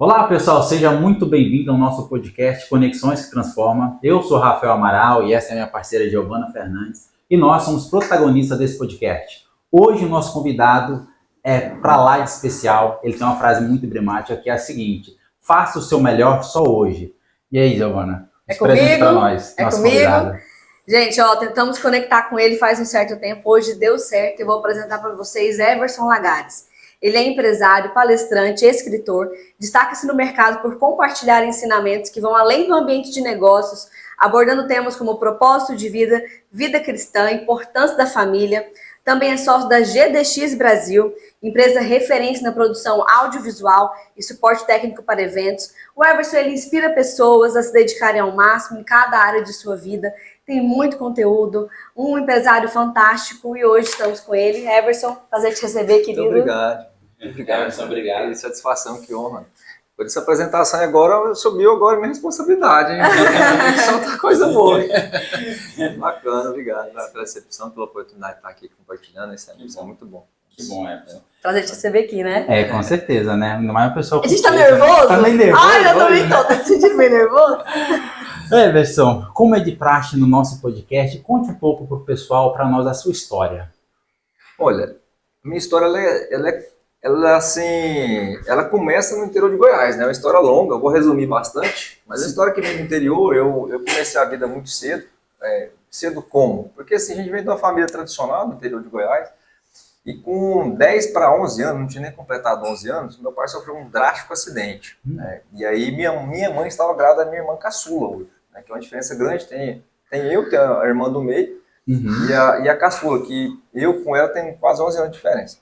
Olá, pessoal, seja muito bem-vindo ao nosso podcast Conexões que Transforma. Eu sou Rafael Amaral e essa é minha parceira Giovana Fernandes e nós somos protagonistas desse podcast. Hoje o nosso convidado é pra lá de especial, ele tem uma frase muito emblemática que é a seguinte: faça o seu melhor só hoje. E aí, Giovana? Presente para nós, nosso convidado. Gente, tentamos conectar com ele faz um certo tempo, hoje deu certo. Eu vou apresentar para vocês Everson Lagares. Ele é empresário, palestrante, escritor, destaca-se no mercado por compartilhar ensinamentos que vão além do ambiente de negócios, abordando temas como propósito de vida, vida cristã, importância da família. Também é sócio da GDX Brasil, empresa referência na produção audiovisual e suporte técnico para eventos. O Everson, ele inspira pessoas a se dedicarem ao máximo em cada área de sua vida. Tem muito conteúdo, um empresário fantástico e hoje estamos com ele. Everson, prazer te receber, querido. Muito obrigado. Everson, obrigado. Que satisfação, que honra. Por essa apresentação agora, subiu agora minha responsabilidade, hein? Só tá coisa boa. Bacana, obrigado pela recepção, pela oportunidade de estar aqui compartilhando. Isso é muito bom. Que bom, Everson. Prazer te receber aqui, né? É, com certeza, né? Ainda mais uma pessoa... A gente tá nervoso? Tá meio nervoso. Ai, eu também tô. Tá se sentindo meio nervoso? Everson, como é de praxe no nosso podcast, conte um pouco pro pessoal, para nós, a sua história. Olha, minha história, ela começa no interior de Goiás, né? É uma história longa, eu vou resumir bastante, mas a história que vem do interior, eu comecei a vida muito cedo. Cedo como? Porque assim, a gente vem de uma família tradicional no interior de Goiás, e com 10 para 11 anos, não tinha nem completado 11 anos, meu pai sofreu um drástico acidente. Né? E aí minha mãe estava grávida da minha irmã caçula hoje, né? Que é uma diferença grande, tem eu, que é a irmã do meio, e a caçula, que eu com ela tenho quase 11 anos de diferença.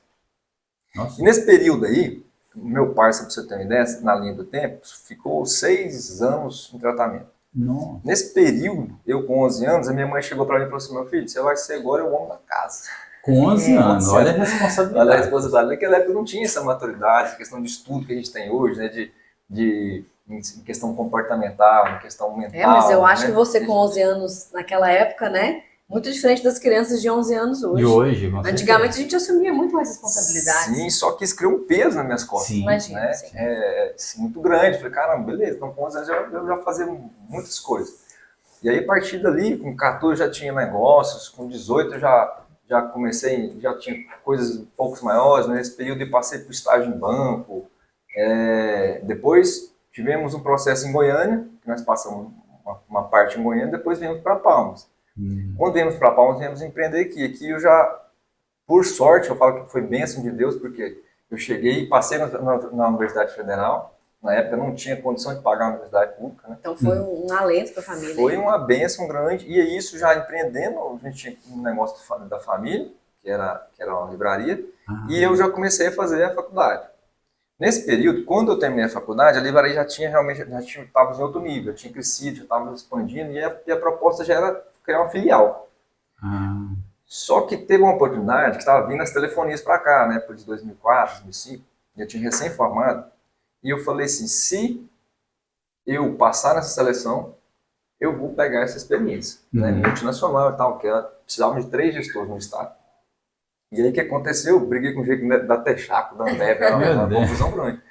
Nossa. E nesse período aí, meu pai, para você ter uma ideia, na linha do tempo, ficou 6 anos em tratamento. Nossa. Nesse período, eu com 11 anos, a minha mãe chegou para mim e falou assim: meu filho, você vai ser agora o homem da casa. Com 11 anos, olha a responsabilidade. Olha a responsabilidade. Naquela época não tinha essa maturidade, questão de estudo que a gente tem hoje, né? Em questão comportamental, em questão mental. Mas eu acho né? que você com 11 anos naquela época, né? Muito diferente das crianças de 11 anos hoje. De hoje, antigamente a gente assumia muito mais responsabilidade. Sim, só que isso criou um peso nas minhas costas. Sim. Imagina. Né? Muito grande. Falei, caramba, beleza, então com 11 anos eu já fazia muitas coisas. E aí, a partir dali, com 14 já tinha negócios, com 18 eu já comecei, já tinha coisas um pouco maiores. Nesse período eu passei por estágio em banco. Depois tivemos um processo em Goiânia, que nós passamos uma parte em Goiânia, depois viemos para Palmas. Quando viemos para Palmas, viemos empreender aqui. Aqui eu já, por sorte, eu falo que foi bênção de Deus, porque eu cheguei e passei na Universidade Federal. Na época não tinha condição de pagar a universidade pública. Né? Então foi um alento para a família. Foi uma bênção grande. E isso já empreendendo, a gente tinha um negócio da família, que era uma livraria, e eu já comecei a fazer a faculdade. Nesse período, quando eu terminei a faculdade, a livraria já estava em outro nível, já tinha crescido, já estava expandindo, e a proposta já era criar uma filial. Só que teve uma oportunidade que estava vindo as telefonias para cá, né, por 2004, 2005, eu tinha recém-formado, e eu falei assim: se eu passar nessa seleção, eu vou pegar essa experiência, né, multinacional e tal, que precisava de 3 gestores no estado. E aí o que aconteceu? Eu briguei com o jeito da Texaco, da Ambev, era uma confusão grande.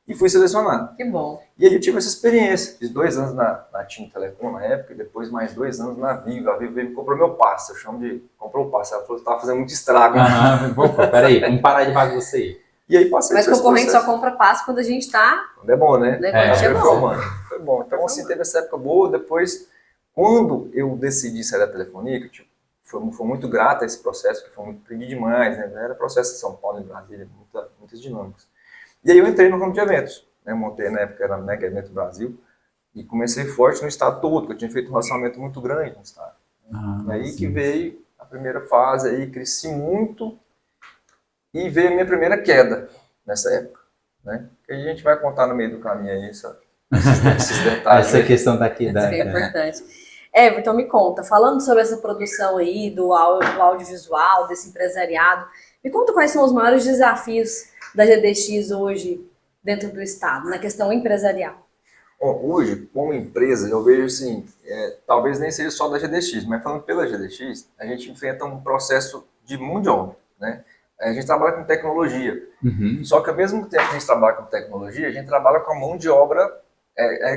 E fui selecionado. Que bom. E aí eu tive essa experiência. Fiz 2 anos na TIM Telecom na época, e depois mais 2 anos na Vivo. A Vivo veio me comprou meu passe, eu chamo de comprou o passe. Ela falou que estava fazendo muito estrago. Peraí, vamos parar de vagar você aí. E aí passei. Mas concorrente só compra passe quando a gente está... Quando é bom, né? Foi bom. Então assim, teve essa época boa. Depois, quando eu decidi sair da telefonia, que foi muito grato a esse processo, que aprendi demais, né? Era processo em São Paulo, em Brasília, muitas dinâmicas. E aí eu entrei no ramo de eventos, né? Montei na época, era Mega Evento Brasil, e comecei forte no estado todo, porque eu tinha feito um relacionamento muito grande no estado. Aí que veio a primeira fase, aí cresci muito, e veio a minha primeira queda nessa época, né? Que a gente vai contar no meio do caminho aí, esses detalhes. Essa questão daqui. Isso é importante. Everton, me conta, falando sobre essa produção aí, do audiovisual, desse empresariado, me conta quais são os maiores desafios da GDX hoje dentro do estado, na questão empresarial. Hoje, como empresa, eu vejo assim, talvez nem seja só da GDX, mas falando pela GDX, a gente enfrenta um processo de mão de obra, né? A gente trabalha com tecnologia. Uhum. Só que ao mesmo tempo que a gente trabalha com tecnologia, a gente trabalha com a mão de obra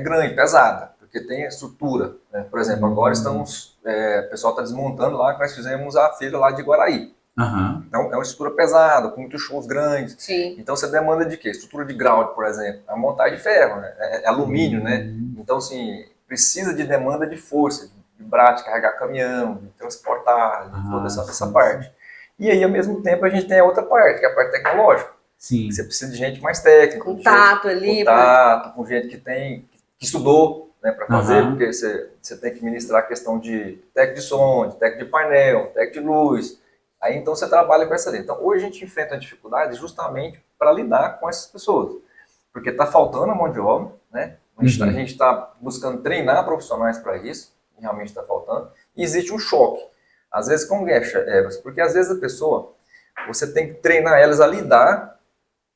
grande, pesada, porque tem estrutura. Né? Por exemplo, agora o pessoal está desmontando lá, que nós fizemos a feira lá de Guaraí. Uhum. Então é uma estrutura pesada, com muitos shows grandes. Sim. Então você demanda de quê? Estrutura de ground, por exemplo. A montagem de ferro, né? É alumínio, né? Então, assim, precisa de demanda de força, de braço, de carregar caminhão, de transportar, de toda essa parte. E aí, ao mesmo tempo, a gente tem a outra parte, que é a parte tecnológica. Sim. Você precisa de gente mais técnica. Contato ali. Com gente que estudou, né, para fazer, porque você tem que ministrar a questão de técnico de som, de técnico de painel, técnico de luz. Aí, então, você trabalha com essa linha. Então, hoje a gente enfrenta a dificuldade justamente para lidar com essas pessoas. Porque está faltando a mão de obra, né? A gente está buscando treinar profissionais para isso, realmente está faltando. E existe um choque. Às vezes, como é, porque às vezes a pessoa, você tem que treinar elas a lidar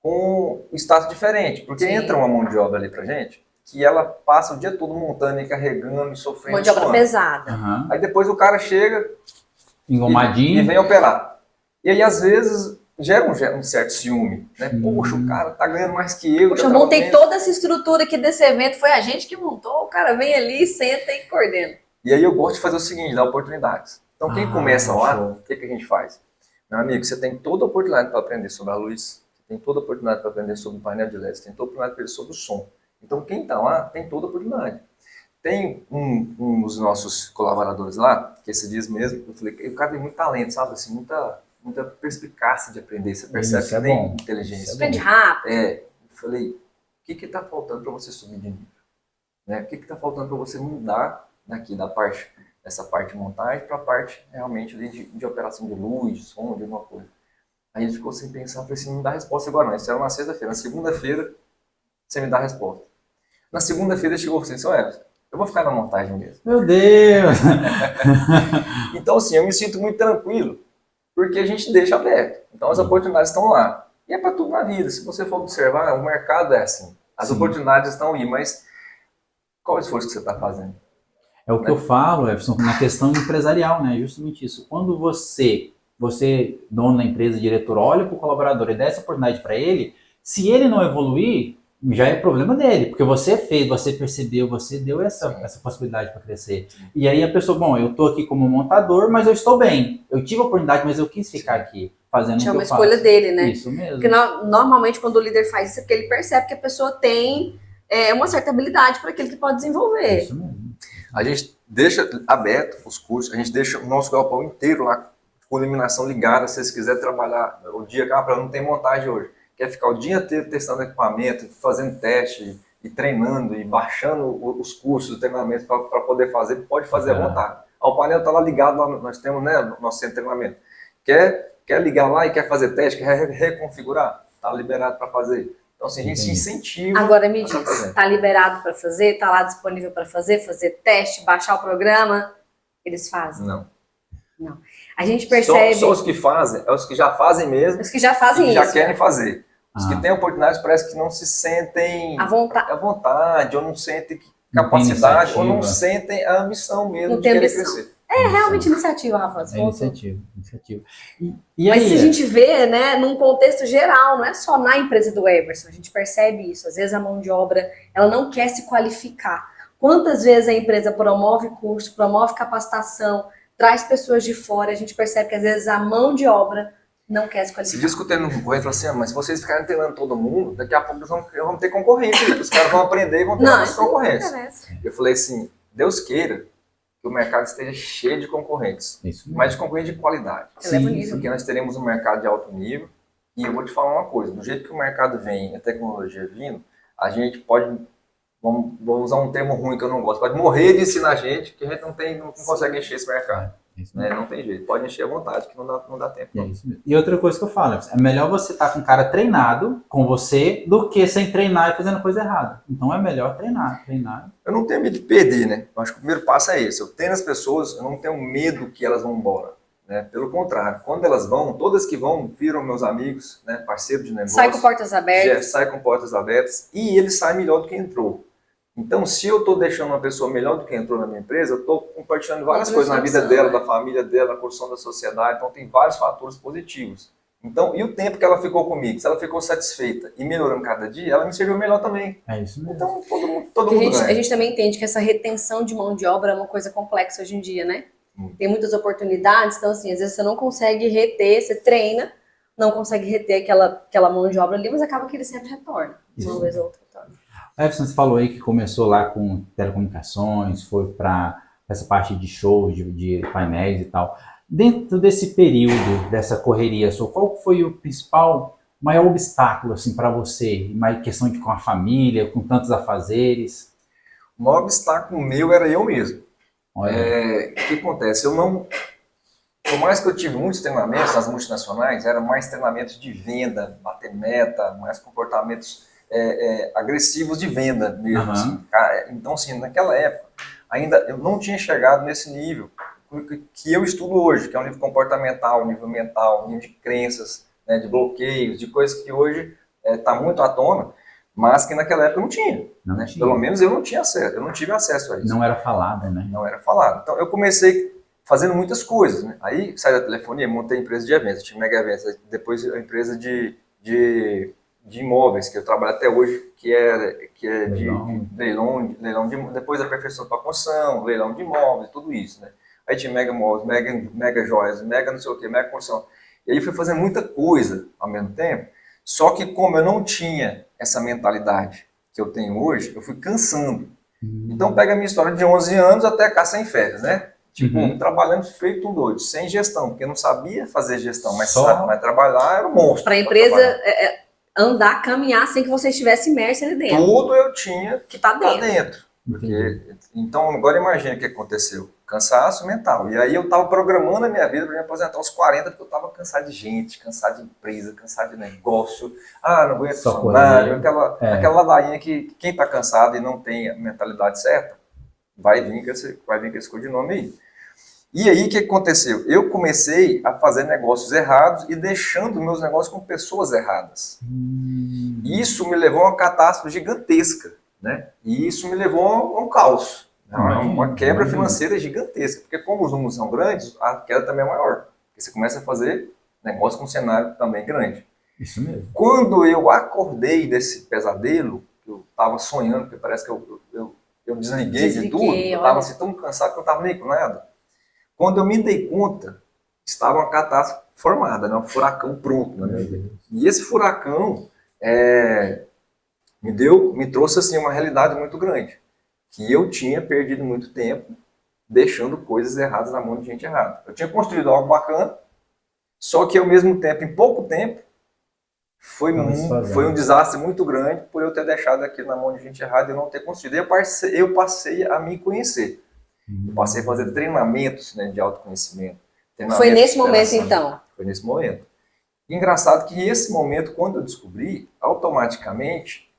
com o status diferente. Porque entra uma mão de obra ali pra gente, que ela passa o dia todo montando e carregando e sofrendo. Mão de obra pesada. Aí depois o cara chega engomadinho e vem operar. E aí, às vezes, gera um certo ciúme. Né? Poxa, o cara tá ganhando mais que eu. Poxa, eu montei toda essa estrutura aqui desse evento, foi a gente que montou, o cara vem ali, senta e coordena. E aí eu gosto de fazer o seguinte, dar oportunidades. Então, quem começa lá, o que a gente faz? Meu amigo, você tem toda a oportunidade para aprender sobre a luz, você tem toda a oportunidade para aprender sobre o painel de LED, você tem toda a oportunidade para aprender sobre o som. Então, quem está lá, tem toda a oportunidade. Tem um dos nossos colaboradores lá, que esses dias mesmo, eu falei, o cara tem muito talento, sabe? Assim, muita perspicácia de aprender, você percebe que tem inteligência. Aprende rápido. Eu falei, o que está faltando para você subir de nível? Né? O que está faltando para você mudar daqui, dessa parte de montagem para a parte realmente de operação de luz, de som, de alguma coisa. Aí ele ficou sem pensar, falei assim, não dá resposta agora não, isso era uma sexta-feira, na segunda-feira você me dá a resposta. Na segunda-feira ele chegou e falou assim, Everson, eu vou ficar na montagem mesmo. Meu Deus! Então assim, eu me sinto muito tranquilo, porque a gente deixa aberto. Então as oportunidades estão lá. E é para tudo na vida, se você for observar, o mercado é assim. As oportunidades estão aí, mas qual o esforço que você está fazendo? É o que eu falo, Everson, na questão empresarial, né? Justamente isso. Quando você, dono da empresa, diretor, olha para o colaborador e dá essa oportunidade para ele, se ele não evoluir, já é problema dele, porque você fez, você percebeu, você deu essa possibilidade para crescer. E aí a pessoa, bom, eu estou aqui como montador, mas eu estou bem. Eu tive a oportunidade, mas eu quis ficar aqui fazendo o que eu faço. É uma escolha dele, né? Isso mesmo. Porque normalmente quando o líder faz isso, é porque ele percebe que a pessoa tem uma certa habilidade para aquilo que pode desenvolver. Isso mesmo. A gente deixa aberto os cursos, a gente deixa o nosso galpão inteiro lá com iluminação ligada, se vocês quiserem trabalhar o dia, não tem montagem hoje. Quer ficar o dia inteiro testando equipamento, fazendo teste, e treinando, e baixando os cursos, o treinamento para poder fazer, pode fazer à vontade. O painel está lá ligado, lá, nós temos, né, no nosso centro de treinamento. Quer ligar lá e quer fazer teste, quer reconfigurar, está liberado para fazer. Então, assim, a gente se incentiva. Agora me diz, está liberado para fazer? Está lá disponível para fazer teste, baixar o programa? Eles fazem? Não. A gente percebe... Só os que fazem, é os que já fazem mesmo. Os que já fazem e isso. já querem fazer. Os que têm oportunidades parece que não se sentem à vontade, ou não sentem capacidade, ou não sentem a ambição mesmo de querer crescer. É realmente iniciativa, Rafa. Iniciativa. Mas se a gente vê, né, num contexto geral, não é só na empresa do Everson, a gente percebe isso. Às vezes a mão de obra, ela não quer se qualificar. Quantas vezes a empresa promove curso, promove capacitação, traz pessoas de fora, a gente percebe que às vezes a mão de obra não quer se qualificar. Se discutindo no correio, fala assim, mas se vocês ficarem treinando todo mundo, daqui a pouco nós vamos ter concorrência. Os caras vão aprender e vão ter mais concorrência. Eu falei assim, Deus queira que o mercado esteja cheio de concorrentes, mas de concorrentes de qualidade. Porque nós teremos um mercado de alto nível, e eu vou te falar uma coisa, do jeito que o mercado vem, a tecnologia vindo, a gente pode, vou usar um termo ruim que eu não gosto, pode morrer de ensinar a gente, que a gente não consegue encher esse mercado. Não tem jeito, pode encher à vontade, que não dá tempo. E outra coisa que eu falo, é melhor você estar com um cara treinado com você do que sem treinar e fazendo coisa errada. Então é melhor treinar. Eu não tenho medo de perder, né? Eu acho que o primeiro passo é esse. Eu treino as pessoas, eu não tenho medo que elas vão embora. Né? Pelo contrário, quando elas vão, todas que vão viram meus amigos, né? Parceiros de negócio. Sai com portas abertas. Sai com portas abertas e ele sai melhor do que entrou. Então, se eu estou deixando uma pessoa melhor do que entrou na minha empresa, eu estou compartilhando várias coisas na vida dela, da família dela, na construção da sociedade. Então, tem vários fatores positivos. Então, e o tempo que ela ficou comigo? Se ela ficou satisfeita e melhorando cada dia, ela me serviu melhor também. É isso mesmo. Então, todo mundo A ganha. gente também entende que essa retenção de mão de obra é uma coisa complexa hoje em dia, né? Tem muitas oportunidades, então assim, às vezes você não consegue reter, você treina, não consegue reter aquela mão de obra ali, mas acaba que ele sempre retorna. Uma vez ou outra retorna. Everson, você falou aí que começou lá com telecomunicações, foi para essa parte de shows, de painéis e tal. Dentro desse período, dessa correria sua, qual foi o principal, maior obstáculo assim, para você? Mais questão de com a família, com tantos afazeres? O maior obstáculo meu era eu mesmo. Olha, O que acontece? Por mais que eu tive muitos treinamentos nas multinacionais, eram mais treinamentos de venda, bater meta, mais comportamentos agressivos de venda mesmo. Assim. Então, assim, naquela época, ainda eu não tinha chegado nesse nível que eu estudo hoje, que é um nível comportamental, um nível mental, um nível de crenças, né, de bloqueios, de coisas que hoje está muito à tona, mas que naquela época eu não tinha. não tinha. Pelo menos eu não tinha acesso, eu não tive acesso a isso. Não era falada, né? Não era falado. Então eu comecei fazendo muitas coisas, né? Aí saí da telefonia, montei a empresa de eventos, tinha Mega Eventos, depois a empresa de imóveis, que eu trabalho até hoje, que é de leilão, depois aperfeiçoamento para construção, leilão de imóveis, tudo isso, né? Aí tinha Mega Móveis, Mega Joias, Mega não sei o que, Mega Construção. E aí fui fazendo muita coisa ao mesmo tempo, só que como eu não tinha essa mentalidade que eu tenho hoje, eu fui cansando. Então pega a minha história de 11 anos até cá sem férias, né? Tipo, trabalhando feito um doido, sem gestão, porque eu não sabia fazer gestão, mas trabalhar era um monstro. Para a empresa andar, caminhar sem que você estivesse imerso ali dentro. Tudo eu tinha que tá dentro. Então, agora imagina o que aconteceu. Cansaço mental. E aí eu estava programando a minha vida para me aposentar aos 40, porque eu estava cansado de gente, cansado de empresa, cansado de negócio. Ah, não aguento funcionário. Aquela ladainha que quem está cansado e não tem a mentalidade certa, vai vir com esse codinome aí. E aí o que aconteceu? Eu comecei a fazer negócios errados e deixando meus negócios com pessoas erradas. Isso me levou a uma catástrofe gigantesca, né? E isso me levou a um caos. Uma quebra financeira gigantesca, porque como os números são grandes, a queda também é maior. Porque você começa a fazer negócio com um cenário também grande. Isso mesmo. Quando eu acordei desse pesadelo, eu estava sonhando, porque parece que eu desliguei de tudo, eu estava assim, tão cansado que eu não estava nem com nada. Quando eu me dei conta, estava uma catástrofe formada, né? Um furacão pronto na minha vida. E esse furacão me trouxe assim, uma realidade muito grande. Que eu tinha perdido muito tempo deixando coisas erradas na mão de gente errada. Eu tinha construído algo bacana, só que ao mesmo tempo, em pouco tempo, foi um desastre muito grande por eu ter deixado aquilo na mão de gente errada e eu não ter construído. Eu passei a me conhecer. Eu passei a fazer treinamentos, né, de autoconhecimento. Foi nesse momento, então? Foi nesse momento. E engraçado que esse momento, quando eu descobri, automaticamente,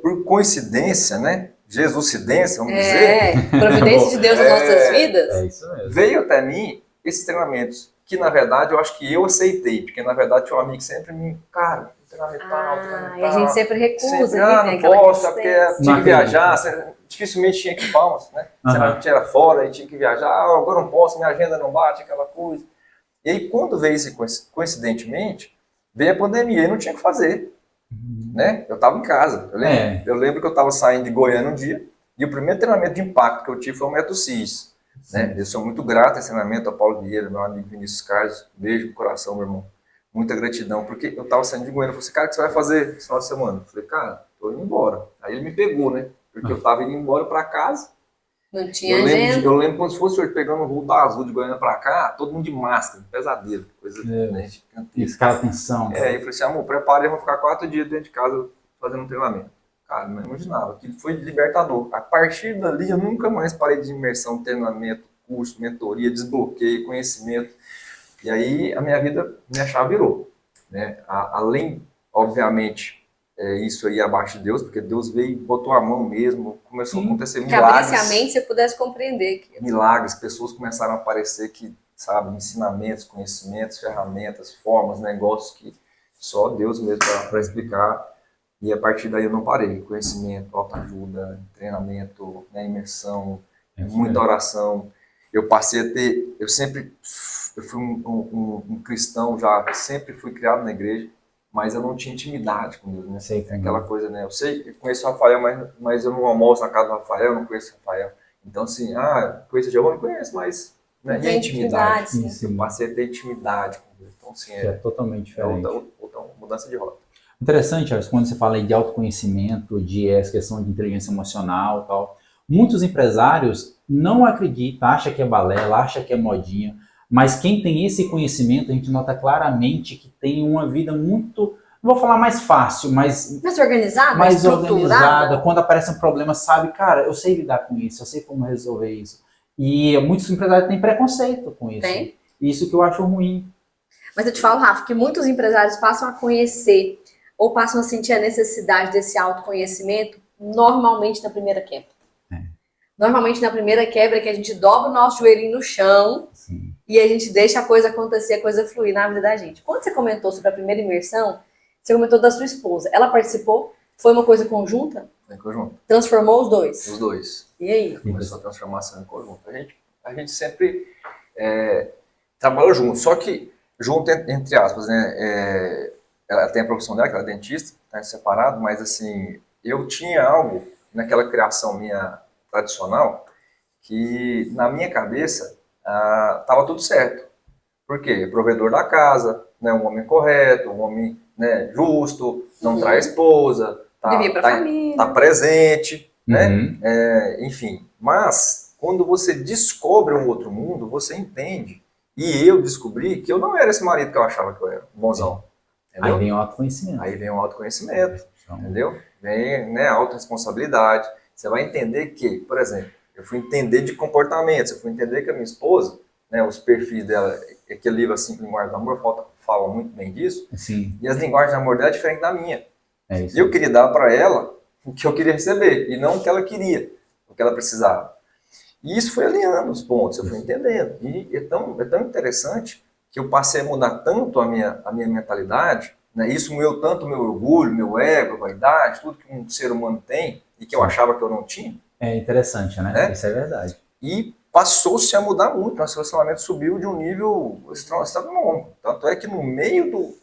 por coincidência, né, Jesuscidência, vamos dizer. Providência de Deus nas nossas vidas. É isso mesmo. Veio até mim esses treinamentos, que na verdade eu acho que eu aceitei, porque na verdade tinha um amigo que sempre cara, treinamento tal. E a gente sempre recusa. Sempre, não posso, porque tinha que viajar, dificilmente tinha que palmas, né? Sempre era fora, e tinha que viajar, agora não posso, minha agenda não bate, aquela coisa. E aí quando veio isso, coincidentemente, veio a pandemia e não tinha o que fazer. Né? Eu estava em casa. Eu lembro que eu estava saindo de Goiânia um dia e o primeiro treinamento de impacto que eu tive foi o método CIS. Né? Eu sou muito grato a esse treinamento ao Paulo Vieira, meu amigo Vinícius Carlos. Beijo no coração, meu irmão. Muita gratidão, porque eu estava saindo de Goiânia. Eu falei assim, cara, o que você vai fazer esse final de semana? Eu falei, cara, tô indo embora. Aí ele me pegou, né? Porque eu estava indo embora para casa. Não tinha agenda. Eu lembro como se fosse hoje pegando um voo da Azul de Goiânia para cá, todo mundo de máscara, pesadelo, coisa né, gigantesca. Ficar atenção. Eu falei assim, amor, prepare, eu vou ficar 4 dias dentro de casa fazendo um treinamento. Cara, não imaginava. Aquilo foi libertador. A partir dali, eu nunca mais parei de imersão, treinamento, curso, mentoria, desbloqueio, conhecimento. E aí, a minha vida, minha chave virou. Né? Além, obviamente, isso aí abaixo de Deus, porque Deus veio e botou a mão mesmo, começou a acontecer milagres. Que abrisse a mente, você pudesse compreender. Milagres, pessoas começaram a aparecer que, sabe, ensinamentos, conhecimentos, ferramentas, formas, negócios que só Deus mesmo para explicar. E a partir daí eu não parei. Conhecimento, autoajuda, treinamento, né, imersão, muita oração. eu passei a ter, eu fui um cristão já, sempre fui criado na igreja, mas eu não tinha intimidade com Deus, né? Sei como. Aquela coisa, né? Eu sei, eu conheço o Rafael, mas eu não almoço na casa do Rafael, eu não conheço o Rafael. Então, assim, conheço o Jeová, não conheço, mas né? E a intimidade. Eu passei a ter intimidade com Deus. Então, assim, é totalmente diferente. Outra mudança de rota. Interessante, Alex, quando você fala aí de autoconhecimento, de essa questão de inteligência emocional e tal, muitos empresários não acreditam, acham que é balela, acham que é modinha, mas quem tem esse conhecimento, a gente nota claramente que tem uma vida muito, não vou falar mais fácil, mas mais organizada. Quando aparece um problema, sabe, cara, eu sei lidar com isso, eu sei como resolver isso. E muitos empresários têm preconceito com isso. Tem. Isso que eu acho ruim. Mas eu te falo, Rafa, que muitos empresários passam a conhecer ou passam a sentir a necessidade desse autoconhecimento normalmente na primeira quebra. Normalmente na primeira quebra é que a gente dobra o nosso joelhinho no chão. Sim. E a gente deixa a coisa acontecer, a coisa fluir na vida da gente. Quando você comentou sobre a primeira imersão, você comentou da sua esposa. Ela participou? Foi uma coisa conjunta? Foi conjunto. Transformou os dois? Os dois. E aí? Começou a transformação em conjunto. A gente sempre trabalhou junto, só que junto entre aspas, né? Ela tem a profissão dela, que ela é dentista, tá separado, mas assim, eu tinha algo naquela criação minha tradicional que na minha cabeça estava tudo certo. Por quê? Provedor da casa, né? Um homem correto, um homem, né, justo, não trai a esposa, tá presente, né? Enfim, mas quando você descobre um outro mundo, você entende. E eu descobri que eu não era esse marido que eu achava que eu era, bonzão. Entendeu? Aí vem o autoconhecimento. Aí vem o autoconhecimento, entendeu? Vem, né, a autorresponsabilidade. Você vai entender que, por exemplo, eu fui entender de comportamentos, eu fui entender que a minha esposa, né, os perfis dela, aquele livro, assim, Linguagem do Amor, fala muito bem disso. Sim. E as linguagens do amor dela é diferente da minha. Isso. E eu queria dar para ela o que eu queria receber, e não o que ela queria, o que ela precisava. E isso foi alinhando os pontos, eu fui entendendo. E é tão interessante que eu passei a mudar tanto a minha mentalidade, né? Isso moeu tanto o meu orgulho, meu ego, a vaidade, tudo que um ser humano tem, e que eu achava que eu não tinha. É interessante, né? Isso é verdade. E passou-se a mudar muito, nosso relacionamento subiu de um nível astronômico. Tanto é que no meio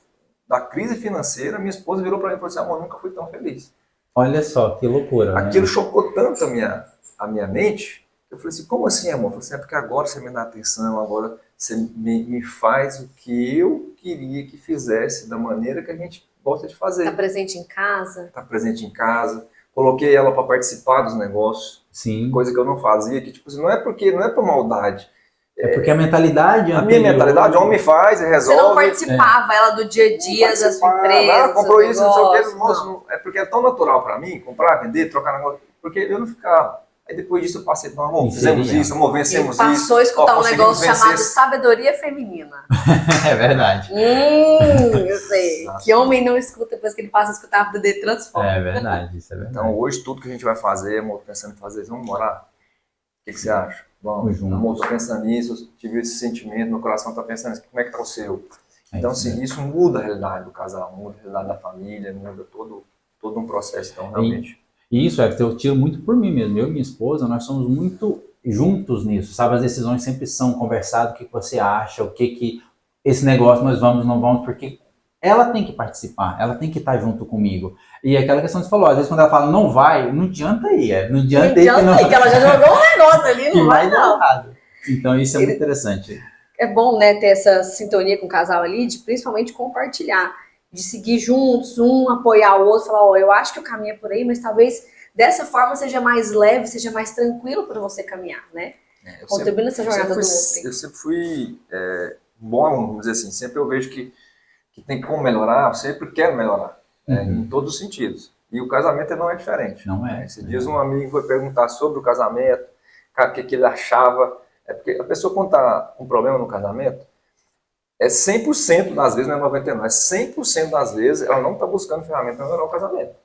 da crise financeira, minha esposa virou para mim e falou assim, amor, nunca fui tão feliz. Olha só, que loucura. Aquilo, né? chocou tanto a minha mente, que eu falei assim, como assim, amor? Eu falei assim, é porque agora você me dá atenção, agora você me faz o que eu queria que fizesse, da maneira que a gente gosta de fazer. Tá presente em casa? Tá presente em casa. Coloquei ela para participar dos negócios. Sim. Coisa que eu não fazia, que tipo, não é por maldade. É porque a mentalidade... A minha mentalidade, o homem faz e resolve. Você não participava, ela do dia a dia da sua empresa, comprou isso, não sei o que, moço, é porque é tão natural para mim, comprar, vender, trocar negócio, porque eu não ficava. Aí depois disso eu passei, não, amor, fizemos isso, amor, vencemos isso. Passou a escutar um negócio chamado sabedoria feminina. É verdade. Eu sei. Exato. Que homem não escuta depois que ele passa a escutar a vida dele transforma. É verdade, isso é verdade. Então hoje tudo que a gente vai fazer, amor, pensando em fazer isso, vamos morar? O que você acha? Vamos, amor, tô pensando nisso, tive esse sentimento, meu coração tá pensando nisso, como é que tá o seu? Então, assim, isso muda a realidade do casal, muda a realidade da família, muda todo um processo, então, realmente. E isso, eu tiro muito por mim mesmo. Eu e minha esposa, nós somos muito juntos nisso, sabe? As decisões sempre são conversadas, o que você acha, o que esse negócio nós vamos, não vamos, porque ela tem que participar, ela tem que estar junto comigo. E aquela questão que você falou, às vezes quando ela fala não vai, não adianta ir, não adianta ir. Que ela já jogou um negócio ali, não vai não. Errado. Então isso é muito interessante. É bom, né, ter essa sintonia com o casal ali, de principalmente compartilhar, de seguir juntos, um apoiar o outro, falar, eu acho que o caminho é por aí, mas talvez dessa forma seja mais leve, seja mais tranquilo para você caminhar, né? Contribuindo nessa jornada do outro. Eu sempre fui bom, vamos dizer assim, sempre eu vejo que tem como melhorar, eu sempre quero melhorar, em todos os sentidos. E o casamento não é diferente. Não é. Esses dias um amigo foi perguntar sobre o casamento, cara, o que ele achava. É porque a pessoa, quando está com um problema no casamento, 100% das vezes, não é 99%, 100% das vezes ela não está buscando ferramenta para melhorar o casamento.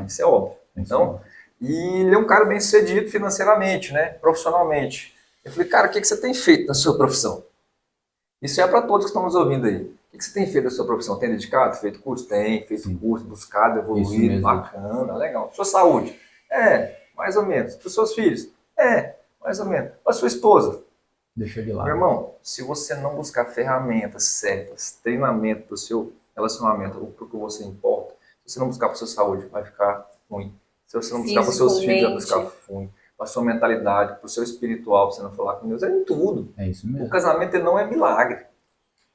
Isso é óbvio. Então, e ele é um cara bem sucedido financeiramente, né, profissionalmente. Eu falei, cara, o que você tem feito na sua profissão? Isso é para todos que estão nos ouvindo aí. O que você tem feito na sua profissão? Tem dedicado? Feito curso? Tem. Feito curso, buscado, evoluído, bacana, legal. Sua saúde? Mais ou menos. Para os seus filhos? Mais ou menos. Para a sua esposa? Deixa de Meu lado. irmão, se você não buscar ferramentas certas, treinamento para o seu relacionamento, ou para o que você importa, se você não buscar para a sua saúde, vai ficar ruim. Se você não buscar para os seus filhos, vai buscar ruim. Para a sua mentalidade, para o seu espiritual, para você não falar com Deus, é em tudo. É isso O mesmo. casamento ele não é milagre.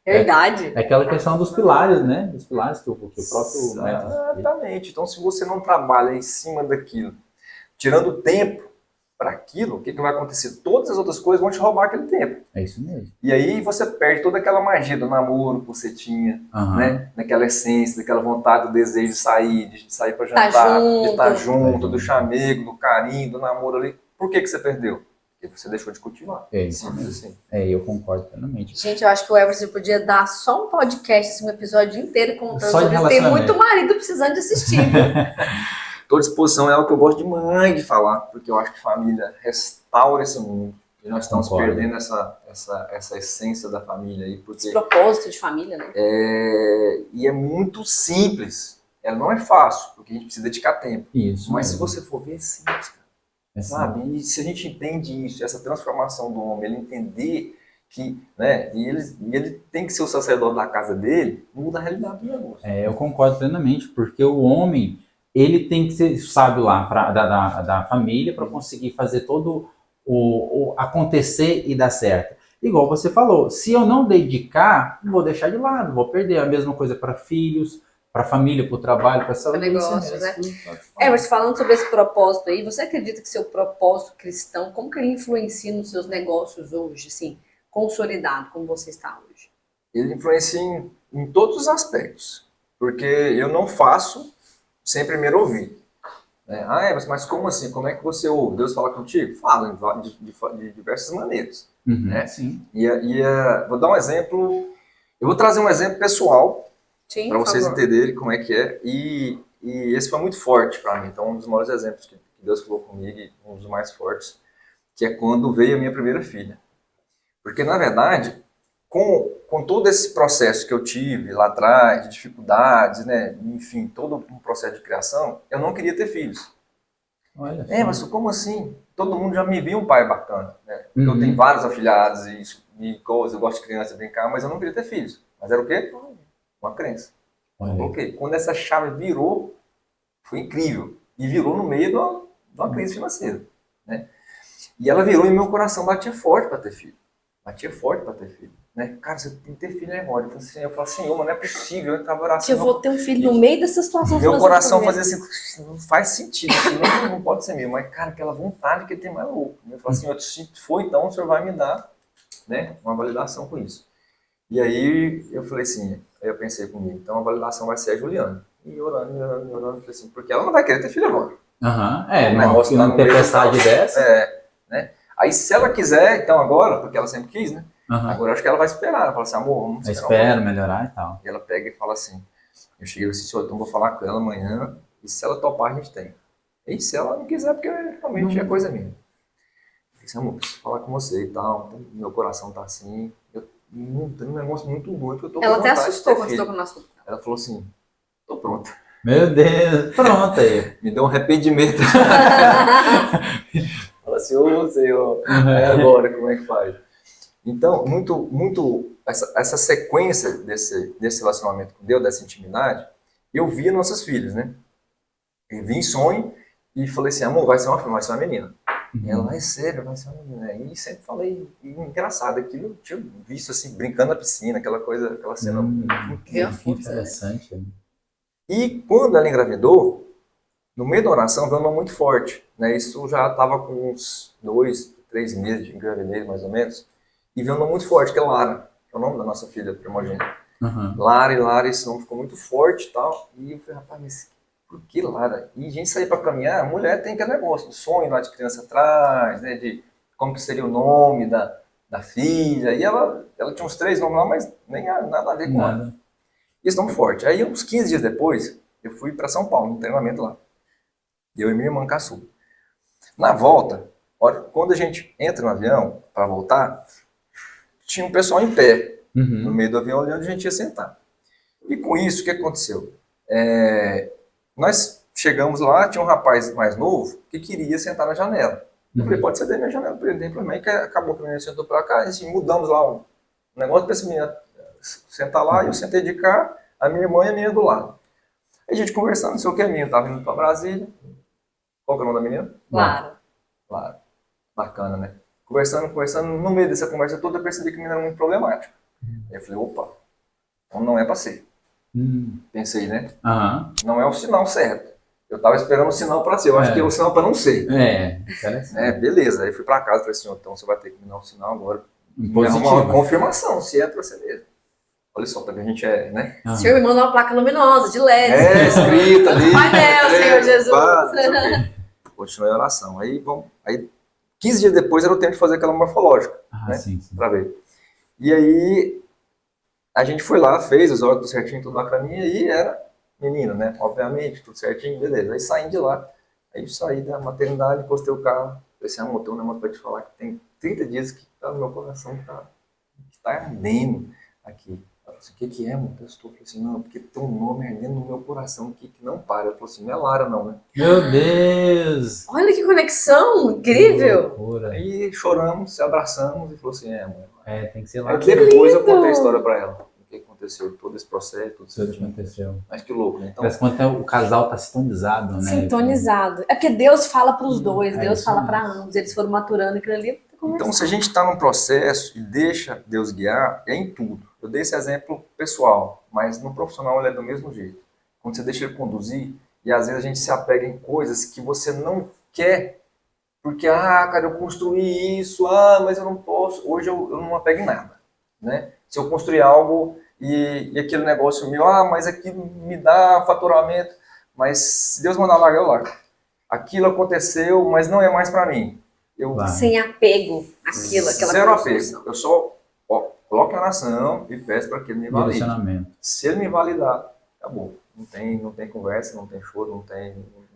Verdade. É aquela questão dos pilares, né? Dos pilares que o próprio método. Exatamente. Então, se você não trabalha em cima daquilo, tirando tempo para aquilo, o que vai acontecer? Todas as outras coisas vão te roubar aquele tempo. É isso mesmo. E aí você perde toda aquela magia do namoro que você tinha, né? Daquela essência, daquela vontade, do desejo de sair para jantar, de estar junto, do chamego, do carinho, do namoro ali. Por que você perdeu? Porque você deixou de cultivar. É isso Simples mesmo. assim. Eu concordo plenamente. Gente, eu acho que o Everson podia dar só um podcast, assim, um episódio inteiro contando Só de sobre isso. Tem relacionamento. muito marido precisando de assistir, viu? Estou à disposição, é algo que eu gosto demais de falar, porque eu acho que família restaura esse mundo. E nós estamos Concordo. perdendo essa essência da família aí, porque Esse propósito de família, né? e é muito simples. Ela não é fácil, porque a gente precisa dedicar tempo. Isso. Mas se mesmo. você for ver, é simples, cara. É assim. Sabe? E se a gente entende isso, essa transformação do homem, ele entender que, né, e ele tem que ser o sacerdote da casa dele, muda a realidade do negócio. Eu concordo plenamente, porque o homem, ele tem que ser sábio lá da família para conseguir fazer todo o acontecer e dar certo. Igual você falou, se eu não dedicar, vou deixar de lado, vou perder. A mesma coisa para filhos, para família, para o trabalho, para a saúde. Pra negócios, né? Mas falando sobre esse propósito aí, você acredita que seu propósito cristão, como que ele influencia nos seus negócios hoje, assim, consolidado, como você está hoje? Ele influencia em todos os aspectos, porque eu não faço sem primeiro ouvir. Né? Mas como assim? Como é que você ouve? Deus fala contigo? Fala de diversas maneiras. Né? Sim. Vou dar um exemplo, eu vou trazer um exemplo pessoal para vocês entenderem como é que é, e esse foi muito forte para mim. Então, um dos maiores exemplos que Deus falou comigo, e um dos mais fortes, que é quando veio a minha primeira filha. Porque, na verdade, com todo esse processo que eu tive lá atrás, de dificuldades, né, enfim, todo um processo de criação, eu não queria ter filhos. Olha mas como assim? Todo mundo já me viu um pai bacana, né? Porque eu tenho vários afilhados e coisas, eu gosto de criança, brincar, mas eu não queria ter filhos. Mas era o quê? Uma crença. Ok. Quando essa chave virou, foi incrível. E virou no meio de uma crise financeira, né? E ela virou e meu coração batia forte para ter filho. Batia forte para ter filho. Né? Cara, você tem que ter filho agora. Eu falei assim, mas não é possível. Eu estava orando assim, eu vou ter um filho no meio dessa situação. Meu coração fazia assim, não faz sentido, assim, não pode ser meu. Mas, cara, aquela vontade que ele tem mais louco. Eu falei assim, se for então, o senhor vai me dar, né, uma validação com isso. E aí eu falei assim, aí eu pensei comigo, então a validação vai ser a Juliana. E orando, falei assim, porque ela não vai querer ter filho agora. Uma tempestade dessa. Né? Aí se ela quiser, então agora, porque ela sempre quis, né? Agora eu acho que ela vai esperar. Ela fala assim, amor, vamos esperar. Espera melhorar e tal. E ela pega e fala assim, eu cheguei assim, senhor, então vou falar com ela amanhã, e se ela topar, a gente tem. E se ela não quiser, porque realmente é coisa minha. Eu falei assim, amor, preciso falar com você e tal, meu coração tá assim, tem um negócio muito doido que eu tô com Ela até vontade assustou de ter quando filho. estou com o nosso. Ela falou assim, tô pronta. Meu Deus, pronto aí. Me deu um arrependimento. Fala assim, ô Senhor, agora como é que faz? Então, muito essa sequência desse relacionamento com Deus, dessa intimidade, eu via nossas filhas, né? Eu vi em sonho e falei assim, amor, vai ser uma menina. E ela, é sério, vai ser uma menina. E sempre falei, engraçado, aquilo eu tinha visto assim, brincando na piscina, aquela cena incrível. Que interessante. Né? E quando ela engravidou, no meio da oração veio uma muito forte, né? Isso já estava com uns 2, 3 meses de gravidez, mais ou menos. E veio uma muito forte, que é Lara, que é o nome da nossa filha primogênita. Lara, esse nome ficou muito forte e tal. E eu falei, rapaz, mas por que Lara? E a gente sair para caminhar, a mulher tem aquele negócio, do sonho lá de criança atrás, né? De como que seria o nome da filha. E ela tinha uns 3 nomes lá, mas nem nada a ver com ela. E esse nome forte. Aí, uns 15 dias depois, eu fui para São Paulo, no treinamento lá. Eu e minha irmã caçula. Na volta, quando a gente entra no avião para voltar, tinha um pessoal em pé, no meio do avião, olhando onde a gente ia sentar. E com isso, o que aconteceu? Nós chegamos lá, tinha um rapaz mais novo que queria sentar na janela. Eu falei, pode ceder minha janela para ele, tem problema. Aí acabou que a menina sentou para cá, e assim, mudamos lá o negócio para esse menino sentar lá, e eu sentei de cá, a minha irmã e a menina do lado. Aí a gente conversando, não sei o que, a menina estava indo para Brasília. Qual que é o nome da menina? Claro. Claro. Bacana, né? Conversando, no meio dessa conversa toda, eu percebi que a menina era muito problemática. Aí eu falei, opa, então não é para ser. Pensei, né? Não é o sinal certo. Eu tava esperando o sinal para ser, eu acho que é o sinal para não ser. Beleza, aí fui para casa e falei assim, então você vai ter que me dar um sinal agora. Uma confirmação, se é para ser mesmo. Olha só, também a gente é, né? Senhor, me manda uma placa luminosa de LED. Escrita ali. Painel, Senhor Jesus. Continuei a oração. Aí 15 dias depois era o tempo de fazer aquela morfológica, né? Sim. Pra ver. E aí, a gente foi lá, fez os olhos tudo certinho, tudo bacaninha, e era menino, né? Obviamente, tudo certinho, beleza. Aí saí de lá. Aí eu saí da maternidade, encostei o carro. Falei assim, amor, tem um negócio pra te falar que tem 30 dias que tá no meu coração, que tá ardendo aqui. Ela falou assim, o que é, amor? Eu falei assim, não, porque tem um nome ardendo no meu coração aqui que não para. Ela falou assim, não é Lara não, né? Meu Deus! Olha que conexão incrível! Aí choramos, se abraçamos e falou assim, amor. Tem que ser lá. Aí depois eu contei a história pra ela. O que aconteceu, todo esse processo, tudo Tudo aconteceu. Mas que louco, né? Então, parece quando o casal tá sintonizado, né? Sintonizado. É porque Deus fala para os dois, Deus fala para ambos. Eles foram maturando aquilo ali. Então, se a gente está num processo e deixa Deus guiar, é em tudo. Eu dei esse exemplo pessoal, mas no profissional ele é do mesmo jeito. Quando você deixa ele conduzir, e às vezes a gente se apega em coisas que você não quer, porque, cara, eu construí isso, mas eu não posso. Hoje eu não me apego em nada, né? Se eu construir algo e aquele negócio meu, mas aquilo me dá faturamento, mas se Deus mandar largar, eu largo. Aquilo aconteceu, mas não é mais para mim. Sem apego àquela zero apego. Eu só coloco a oração e peço para que ele me valide. Se ele me validar, acabou. Não tem conversa, não tem choro,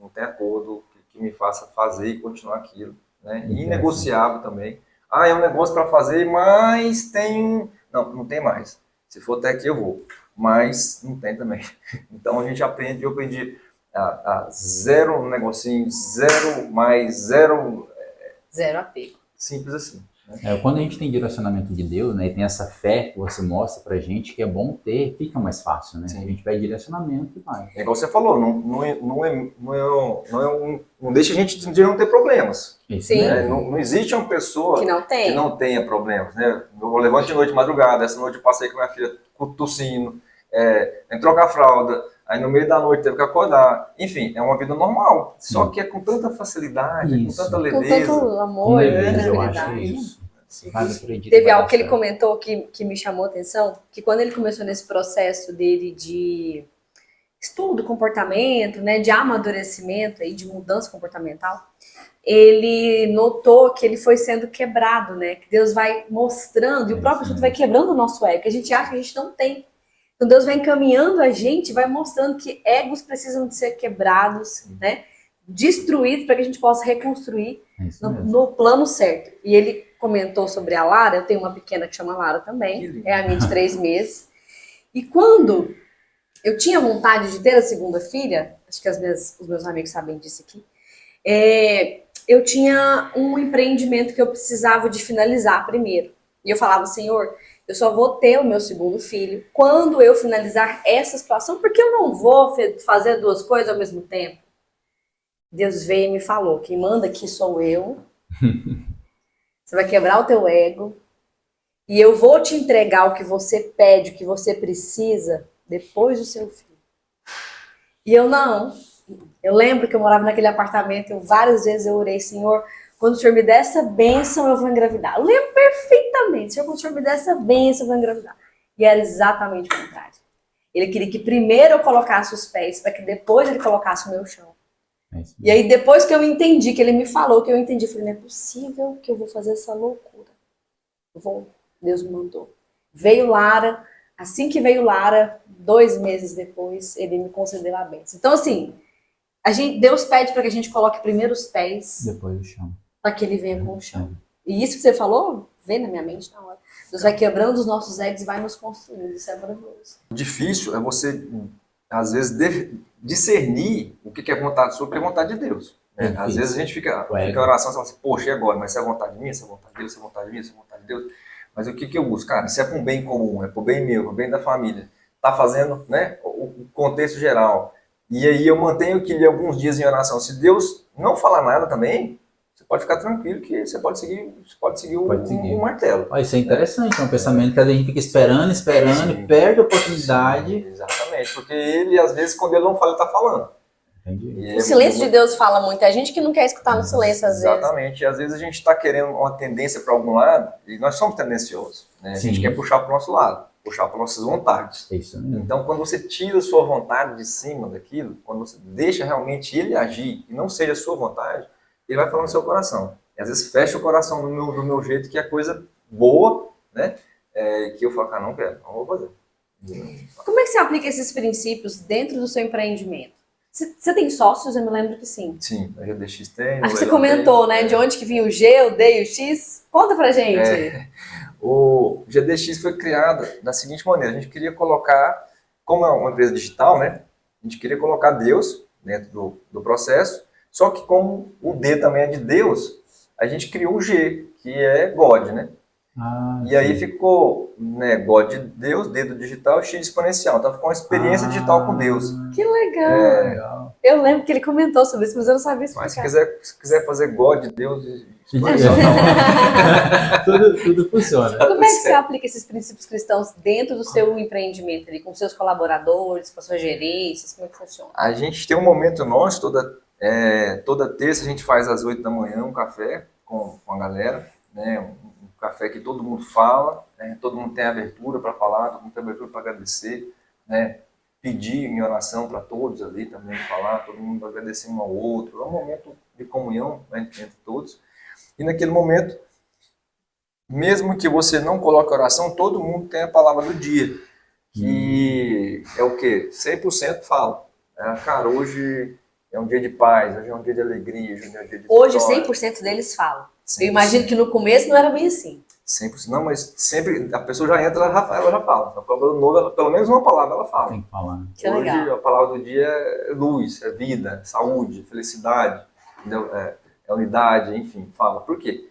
não tem acordo que me faça fazer e continuar aquilo. Né? E negociável também. É um negócio para fazer, mas tem... Não tem mais. Se for até aqui eu vou. Mas não tem também. Então a gente aprende, eu aprendi a zero negocinho, zero mais zero... Zero apego. Simples assim. Né? Quando a gente tem direcionamento de Deus, né, e tem essa fé que você mostra pra gente, que é bom ter, fica mais fácil, né? Sim. A gente pede direcionamento e vai. É igual você falou, não deixa a gente de não ter problemas. Sim. Né? Não existe uma pessoa que não tenha problemas. Né? Eu levanto de noite de madrugada, essa noite eu passei com minha filha tossindo, entrou com a fralda, aí no meio da noite teve que acordar. Enfim, é uma vida normal. Só que é com tanta facilidade, com tanta leveza. Com tanto amor, eu acho isso. Teve algo que ele comentou que me chamou a atenção, que quando ele começou nesse processo dele de estudo, comportamento, né, de amadurecimento, aí, de mudança comportamental, ele notou que ele foi sendo quebrado, né? Que Deus vai mostrando, e o próprio estudo vai quebrando o nosso ego, que a gente acha que a gente não tem. Então Deus vai encaminhando a gente, vai mostrando que egos precisam de ser quebrados, né? Destruídos para que a gente possa reconstruir no plano certo. E ele comentou sobre a Lara, eu tenho uma pequena que chama Lara também, é a minha de 3 meses. E quando eu tinha vontade de ter a segunda filha, acho que os meus amigos sabem disso aqui, eu tinha um empreendimento que eu precisava de finalizar primeiro. E eu falava, Senhor, eu só vou ter o meu segundo filho quando eu finalizar essa situação, porque eu não vou fazer 2 coisas ao mesmo tempo. Deus veio e me falou, quem manda aqui sou eu. Você vai quebrar o teu ego e eu vou te entregar o que você pede, o que você precisa depois do seu filho. E eu não. Eu lembro que eu morava naquele apartamento e várias vezes eu orei, Senhor, quando o Senhor me der essa bênção, eu vou engravidar. Eu lembro perfeitamente. Senhor, quando o Senhor me der essa bênção, eu vou engravidar. E era exatamente o contrário. Ele queria que primeiro eu colocasse os pés, para que depois ele colocasse o meu chão. E aí, depois que eu entendi, que ele me falou, que eu entendi, eu falei, não é possível que eu vou fazer essa loucura. Deus me mandou. Veio Lara, assim que veio Lara, 2 meses depois, ele me concedeu a bênção. Então, assim, Deus pede para que a gente coloque primeiro os pés, depois o chão, para que ele venha com o chão. E isso que você falou, vem na minha mente na hora. Deus vai quebrando os nossos egos e vai nos construindo. Isso é maravilhoso. O difícil é você, às vezes, discernir o que é vontade sua e o que é vontade de Deus. né? Às vezes a gente fica em oração e fala assim, poxa, e agora? Mas se é a vontade minha, se é a vontade de Deus, se é a vontade minha, se é a vontade de Deus. Mas o que eu busco? Cara, se é para um bem comum, é para o bem meu, para o bem da família, tá fazendo, né, o contexto geral. E aí eu mantenho que alguns dias em oração. Se Deus não falar nada também, você pode ficar tranquilo que você pode seguir o martelo. Isso é interessante, é um pensamento que a gente fica esperando e perde a oportunidade. Sim, exatamente, porque ele, às vezes, quando ele não fala, ele está falando. O silêncio de Deus fala muito, é a gente que não quer escutar no silêncio às vezes. Exatamente, e às vezes a gente está querendo uma tendência para algum lado, e nós somos tendenciosos, né? A gente quer puxar para o nosso lado, puxar para nossas vontades. Isso mesmo. Então, quando você tira a sua vontade de cima daquilo, quando você deixa realmente ele agir, e não seja a sua vontade, ele vai falar no seu coração. E às vezes fecha o coração do meu jeito, que é coisa boa, né? Que eu falo, cara, não quero, não vou fazer. Como é que você aplica esses princípios dentro do seu empreendimento? Você tem sócios? Eu me lembro que sim. Sim, a GDX tem. Acho que você comentou, né? De onde que vinha o G, o D e o X. Conta pra gente. O GDX foi criado da seguinte maneira. A gente queria colocar, como é uma empresa digital, né? A gente queria colocar Deus dentro do processo. Só que como o D também é de Deus, a gente criou o G, que é God, né? E aí ficou, né, God de Deus, D do digital, X exponencial. Então ficou uma experiência digital com Deus. Que legal! Eu lembro que ele comentou sobre isso, mas eu não sabia explicar. Mas se quiser fazer God de Deus, tudo funciona. Como é que você aplica esses princípios cristãos dentro do seu empreendimento, ali, com seus colaboradores, com as suas gerências? Como é que funciona? A gente tem um momento nosso, toda terça a gente faz às 8 da manhã um café com a galera, né? Um café que todo mundo fala, né? Todo mundo tem abertura para falar, todo mundo tem abertura para agradecer, né? Pedir em oração para todos ali também, falar, todo mundo agradecer um ao outro. É um momento de comunhão, né, entre todos. E naquele momento, mesmo que você não coloque oração, todo mundo tem a palavra do dia, que é o quê? 100% fala. Cara, hoje é um dia de paz, hoje é um dia de alegria, hoje é um dia de Hoje vitória. 100% deles falam. 100%. Eu imagino que no começo não era bem assim. 100%. Não, mas sempre a pessoa já entra, ela já fala. Então, pelo menos uma palavra ela fala. Tem que falar. Que Hoje legal. a palavra do dia é luz, é vida, saúde, felicidade, entendeu? É unidade, enfim, fala. Por quê?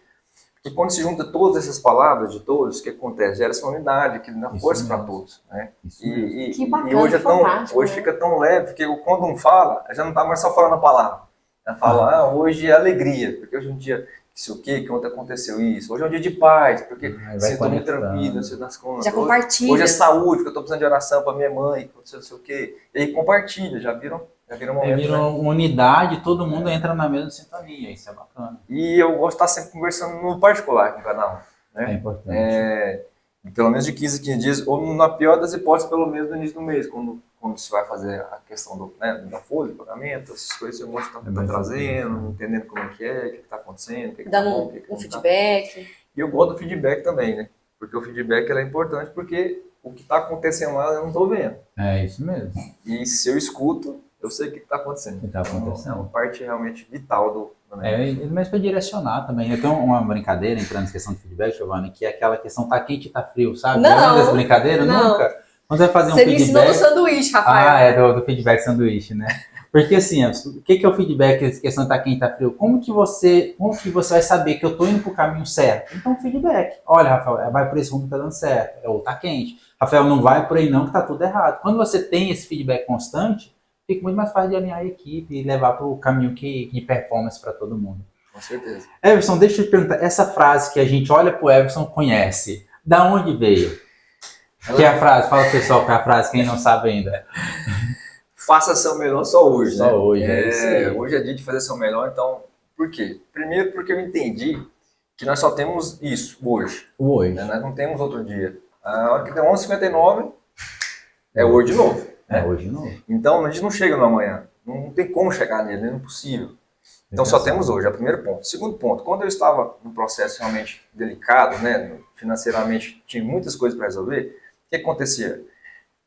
Porque quando se junta todas essas palavras de todos, o que acontece? Gera essa unidade, que dá força para todos. Né? Que bacana, e hoje, fantástico, hoje fica tão leve, porque quando um fala, já não está mais só falando a palavra. Ela fala, hoje é alegria, porque hoje é um dia, sei o quê, que ontem aconteceu isso. Hoje é um dia de paz, porque estou muito tranquilo, você das contas. Já compartilha. Hoje é saúde, porque eu estou precisando de oração para minha mãe, não sei o quê. E aí compartilha, já viram um momento, vira uma unidade, todo mundo entra na mesma sintonia, isso é bacana. E eu gosto de estar sempre conversando no particular com cada um. Né? É importante. Pelo menos de 15 em 15 dias, ou na pior das hipóteses, pelo menos no início do mês, quando você vai fazer a questão da folha, do pagamento, essas coisas, eu mostro que está trazendo, entendendo como é que é, o que está acontecendo, o que está bom, o que um feedback. E eu gosto do feedback também, né? Porque o feedback é importante, porque o que está acontecendo lá eu não estou vendo. É isso mesmo. E se eu escuto, eu sei o que está acontecendo. Está acontecendo. Então, é uma parte realmente vital do mas para direcionar também. Eu tenho uma brincadeira entrando nessa questão de feedback, Giovanni, que é aquela questão tá quente e tá frio, sabe? Não. Lembra dessa brincadeira? Não. Nunca. Quando você vai fazer um Você feedback... me ensinou do sanduíche, Rafael. Do feedback sanduíche, né? Porque assim, o que é o feedback, essa questão de tá quente e tá frio? Como que você vai saber que eu tô indo pro caminho certo? Então, feedback. Olha, Rafael, vai por esse rumo que tá dando certo. Ou tá quente. Rafael, não vai por aí não, que tá tudo errado. Quando você tem esse feedback constante, fica muito mais fácil de alinhar a equipe e levar para o caminho de performance para todo mundo. Com certeza. Everson, deixa eu te perguntar, essa frase que a gente olha pro Everson, conhece, da onde veio? Que é a frase, fala pro pessoal que é a frase, quem não sabe ainda. Faça seu melhor só hoje, né? Só hoje, hoje é dia de fazer seu melhor, então, por quê? Primeiro porque eu entendi que nós só temos isso hoje. Hoje. Né? Nós não temos outro dia. A hora que der 11h59, é hoje de novo. É hoje de novo. Então, a gente não chega no amanhã. Não tem como chegar nele, é impossível. Então, só temos hoje, é o primeiro ponto. Segundo ponto, quando eu estava num processo realmente delicado, né, financeiramente, tinha muitas coisas para resolver, o que acontecia?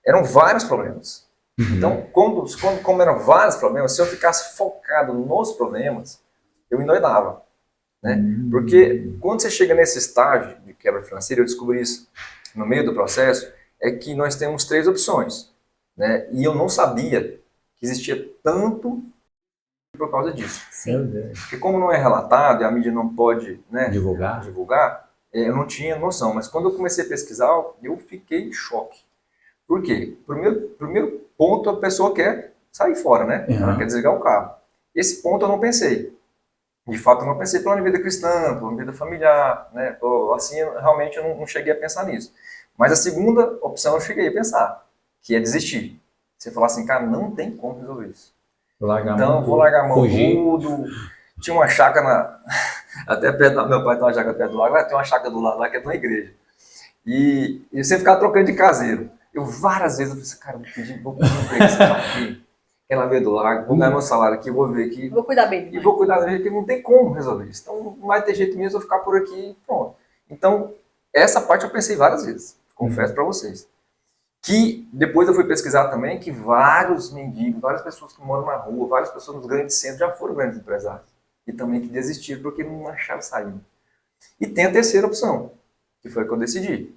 Eram vários problemas. Então, como eram vários problemas, se eu ficasse focado nos problemas, eu endoidava. Né? Porque quando você chega nesse estágio de quebra financeira, eu descobri isso no meio do processo, é que nós temos 3 opções. Né? E eu não sabia que existia tanto por causa disso. Meu Deus. Porque como não é relatado e a mídia não pode, né, Divulgar? eu não tinha noção. Mas quando eu comecei a pesquisar, eu fiquei em choque. Por quê? Primeiro ponto, a pessoa quer sair fora, né? Ela quer desligar o carro. Esse ponto eu não pensei. De fato, eu não pensei pela minha vida cristã, pela minha vida familiar, né? Assim, realmente eu não cheguei a pensar nisso. Mas a segunda opção eu cheguei a pensar, que é desistir. Você falar assim, cara, não tem como resolver isso. Então, vou largar a mão tudo. Tinha uma chácara até perto meu pai tem uma chácara perto do lago, tem uma chácara do lado lá que é de uma igreja. E você ficava trocando de caseiro. Eu várias vezes eu pensei, cara, vou pedir um emprego aqui, ela veio do lago, vou ganhar meu salário aqui, vou ver aqui. Vou cuidar bem. E vou cuidar dele, porque não tem como resolver isso. Então, não vai ter jeito mesmo, eu vou ficar por aqui e pronto. Então, essa parte eu pensei várias vezes, confesso para vocês. Que depois eu fui pesquisar também que vários mendigos, várias pessoas que moram na rua, várias pessoas nos grandes centros já foram grandes empresários. E também que desistiram porque não achavam saída. E tem a terceira opção, que foi que eu decidi.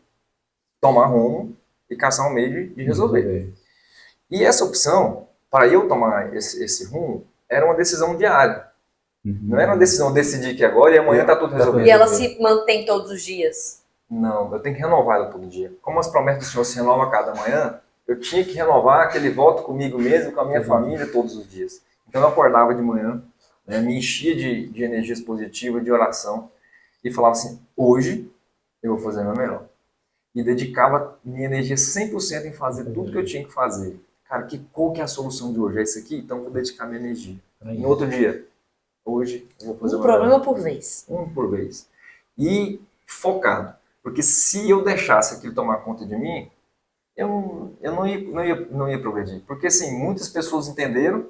Tomar rumo e caçar um meio de resolver. E essa opção, para eu tomar esse rumo, era uma decisão diária. Não era uma decisão decidir que agora e amanhã está tudo resolvido. E ela se mantém todos os dias? Não, eu tenho que renovar ela todo dia. Como as promessas do Senhor se renovam a cada manhã, eu tinha que renovar aquele voto comigo mesmo, com a minha família, todos os dias. Então eu acordava de manhã, né, me enchia de energias positivas, de oração, e falava assim, hoje eu vou fazer o meu melhor. E dedicava minha energia 100% em fazer tudo que eu tinha que fazer. Cara, qual que é a solução de hoje? É isso aqui? Então eu vou dedicar minha energia. No outro dia, hoje eu vou fazer um problema por vez. Um por vez. E focado. Porque se eu deixasse aquilo tomar conta de mim, eu não ia progredir. Porque assim, muitas pessoas entenderam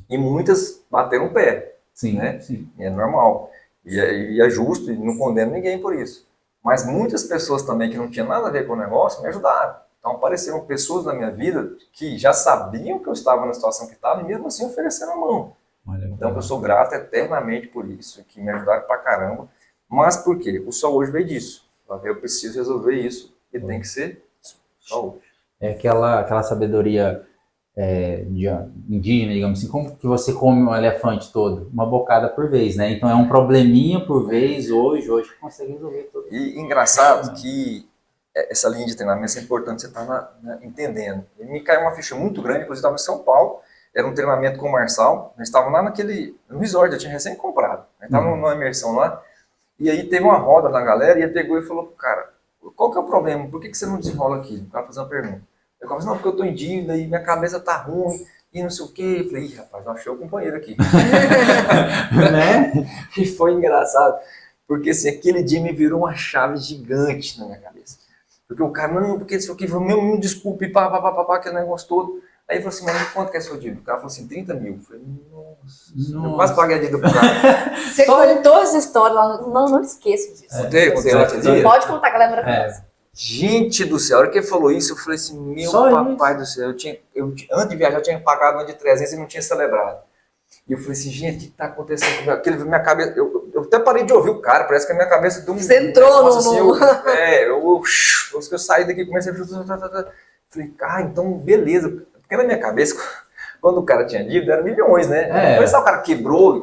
e muitas bateram o pé. Sim, né? sim. É normal. E é justo e não condeno ninguém por isso. Mas muitas pessoas também que não tinham nada a ver com o negócio me ajudaram. Então apareceram pessoas na minha vida que já sabiam que eu estava na situação que estava e mesmo assim ofereceram a mão. Então eu sou grato eternamente por isso, que me ajudaram pra caramba. Mas por quê? O só hoje veio disso. Eu preciso resolver isso e tem que ser só hoje. É aquela sabedoria indígena, digamos assim, como que você come um elefante todo? Uma bocada por vez, né? Então é um probleminha por vez, hoje consegue resolver tudo. E engraçado que essa linha de treinamento é importante você estar entendendo. E me caiu uma ficha muito grande, inclusive estava em São Paulo, era um treinamento com o Marçal, nós estávamos lá no resort, eu tinha recém comprado, nós estávamos numa imersão lá, e aí teve uma roda na galera, e ele pegou e falou pro cara, qual que é o problema, por que você não desenrola aqui? O cara fazendo uma pergunta. Eu falei, não, porque eu tô em dívida e minha cabeça tá ruim, e não sei o quê. Eu falei, ih, rapaz, eu achei o companheiro aqui. Né? E foi engraçado, porque assim, aquele dia me virou uma chave gigante na minha cabeça. Porque o cara, não, porque isso aqui, me desculpe, pá, aquele negócio todo. Aí ele falou assim, mas quanto que é sua dívida? O cara falou assim, 30 mil. Eu falei, nossa. Eu quase paguei a dívida pro cara. Você contou essa história lá, não esqueço disso. Contei lá aquele dia? Pode contar, que ela é maravilhosa. Gente do céu, a hora que ele falou isso, eu falei assim, meu papai do céu, antes de viajar eu tinha pagado uma de 300 e não tinha celebrado. E eu falei assim, gente, o que está acontecendo comigo? Aquele, minha cabeça, eu até parei de ouvir o cara, parece que a minha cabeça deu um... Você entrou no... Assim, eu saí daqui e comecei a... Falei, então beleza. Porque na minha cabeça, quando o cara tinha dívida, era milhões, né? Depois o cara quebrou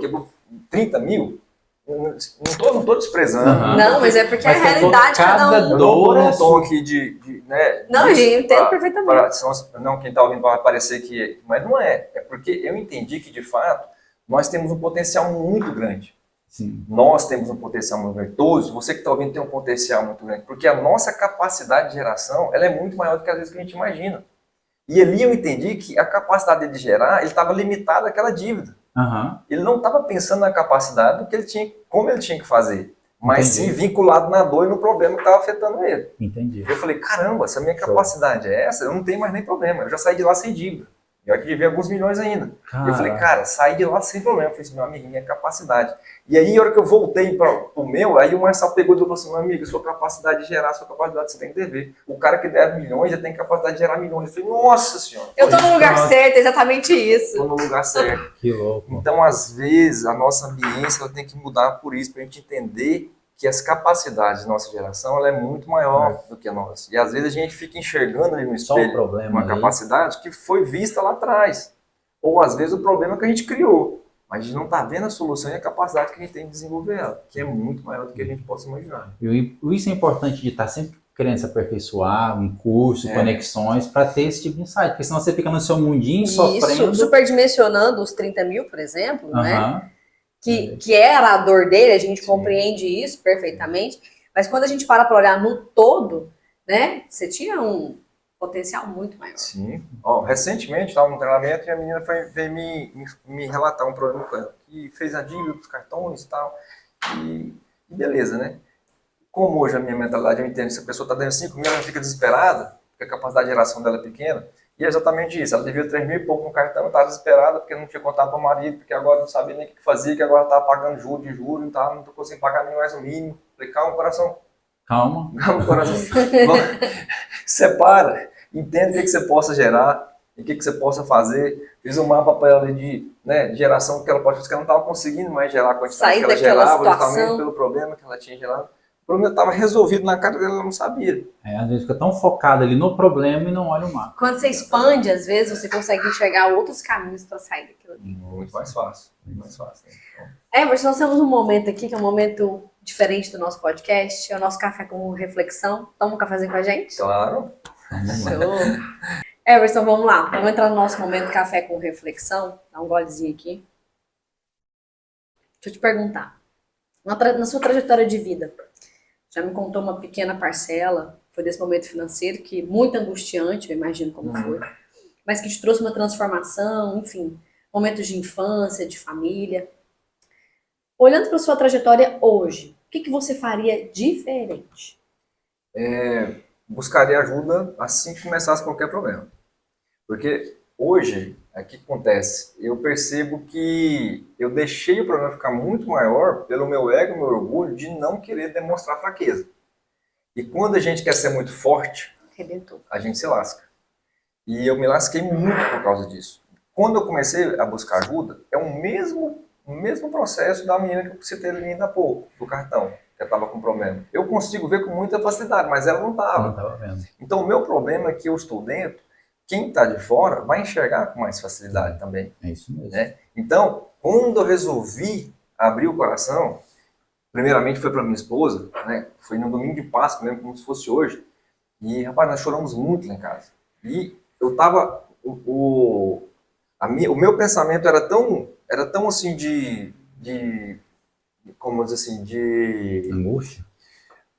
30 mil. Não tô desprezando. Não, mas é porque a realidade de cada um. Eu não tô aqui né, não, eu entendo perfeitamente. Não, quem tá ouvindo vai parecer que... Mas não é. É porque eu entendi que, de fato, nós temos um potencial muito grande. Sim. Nós temos um potencial muito grande. Todos, você que está ouvindo tem um potencial muito grande. Porque a nossa capacidade de geração, ela é muito maior do que às vezes que a gente imagina. E ali eu entendi que a capacidade dele de gerar, ele estava limitado àquela dívida. Ele não estava pensando na capacidade do que ele tinha, como ele tinha que fazer, mas sim vinculado na dor e no problema que estava afetando ele. Entendi. Eu falei, caramba, se a minha capacidade é essa, eu não tenho mais nem problema. Eu já saí de lá sem dívida. Eu que devia alguns milhões ainda. Eu falei, cara, saí de lá sem problema. Eu falei assim, meu amigo, minha capacidade. E aí, a hora que eu voltei para o meu, aí o Marçal pegou e falou assim, meu amigo, sua capacidade de gerar, sua capacidade você tem que dever. O cara que deve milhões já tem capacidade de gerar milhões. Eu falei, nossa senhora. Eu tô no lugar certo, é exatamente isso. Tô no lugar certo. Que louco. Então, às vezes, a nossa ambiência ela tem que mudar por isso, para a gente entender que as capacidades da nossa geração ela é muito maior do que a nossa. E às vezes a gente fica enxergando ali no espelho uma capacidade que foi vista lá atrás. Ou às vezes o problema que a gente criou. mas a gente não está vendo a solução e a capacidade que a gente tem de desenvolver ela, que é muito maior do que a gente possa imaginar. E isso é importante de estar sempre querendo se aperfeiçoar, em curso, conexões, para ter esse tipo de insight, porque senão você fica no seu mundinho sofrendo. Isso, superdimensionando os 30 mil, por exemplo, né? Aham. Que era a dor dele, a gente compreende isso perfeitamente, mas quando a gente para olhar no todo, né, você tinha um potencial muito maior. Sim. Ó, recentemente, estava no treinamento e a menina veio me relatar um problema com ela, que fez a dívida dos cartões e tal, e beleza, né? Como hoje a minha mentalidade, eu entendo, se a pessoa está dando 5 mil, ela fica desesperada, porque a capacidade de geração dela é pequena, e é exatamente isso, ela devia 3 mil e pouco no cartão, estava desesperada porque não tinha contado para o marido, porque agora não sabia nem o que fazer, que agora estava pagando juros de juros, tá, não estou conseguindo pagar nem mais o mínimo. Falei, calma, coração. Calma. Calma, coração. Separa, entende o que você possa gerar, e o que você possa fazer. Fiz um mapa para ela de geração que ela pode fazer, que ela não estava conseguindo mais gerar a quantidade que ela gerava, justamente pelo problema que ela tinha gerado. O problema estava resolvido na cara dela, ela não sabia. Às vezes fica tão focado ali no problema e não olha o mapa. Quando você expande, às vezes, você consegue enxergar outros caminhos para sair daquilo ali. Muito mais fácil. Muito mais fácil. Né? Everson, nós temos um momento aqui, que é um momento diferente do nosso podcast, é o nosso café com reflexão. Toma um cafezinho com a gente? Claro. Show. Everson, vamos lá. Vamos entrar no nosso momento café com reflexão. Dá um golezinho aqui. Deixa eu te perguntar. Na sua trajetória de vida, já me contou uma pequena parcela, foi desse momento financeiro, que muito angustiante, eu imagino como foi, mas que te trouxe uma transformação, enfim, momentos de infância, de família. Olhando para sua trajetória hoje, o que você faria diferente? Buscaria ajuda assim que começasse qualquer problema. Porque hoje, o que acontece? Eu percebo que eu deixei o problema ficar muito maior pelo meu ego, meu orgulho de não querer demonstrar fraqueza. E quando a gente quer ser muito forte, a gente se lasca. E eu me lasquei muito por causa disso. Quando eu comecei a buscar ajuda, é o mesmo processo da menina que eu citei ali ainda há pouco, do cartão, que estava com problema. Eu consigo ver com muita facilidade, mas ela não estava. Não estava vendo. Então o meu problema é que eu estou dentro, quem está de fora vai enxergar com mais facilidade também. É isso mesmo. Né? Então, quando eu resolvi abrir o coração, primeiramente foi para minha esposa, né? Foi no domingo de Páscoa, mesmo como se fosse hoje, e, rapaz, nós choramos muito lá em casa. E eu tava, o meu pensamento era tão assim como dizer assim, Angústia?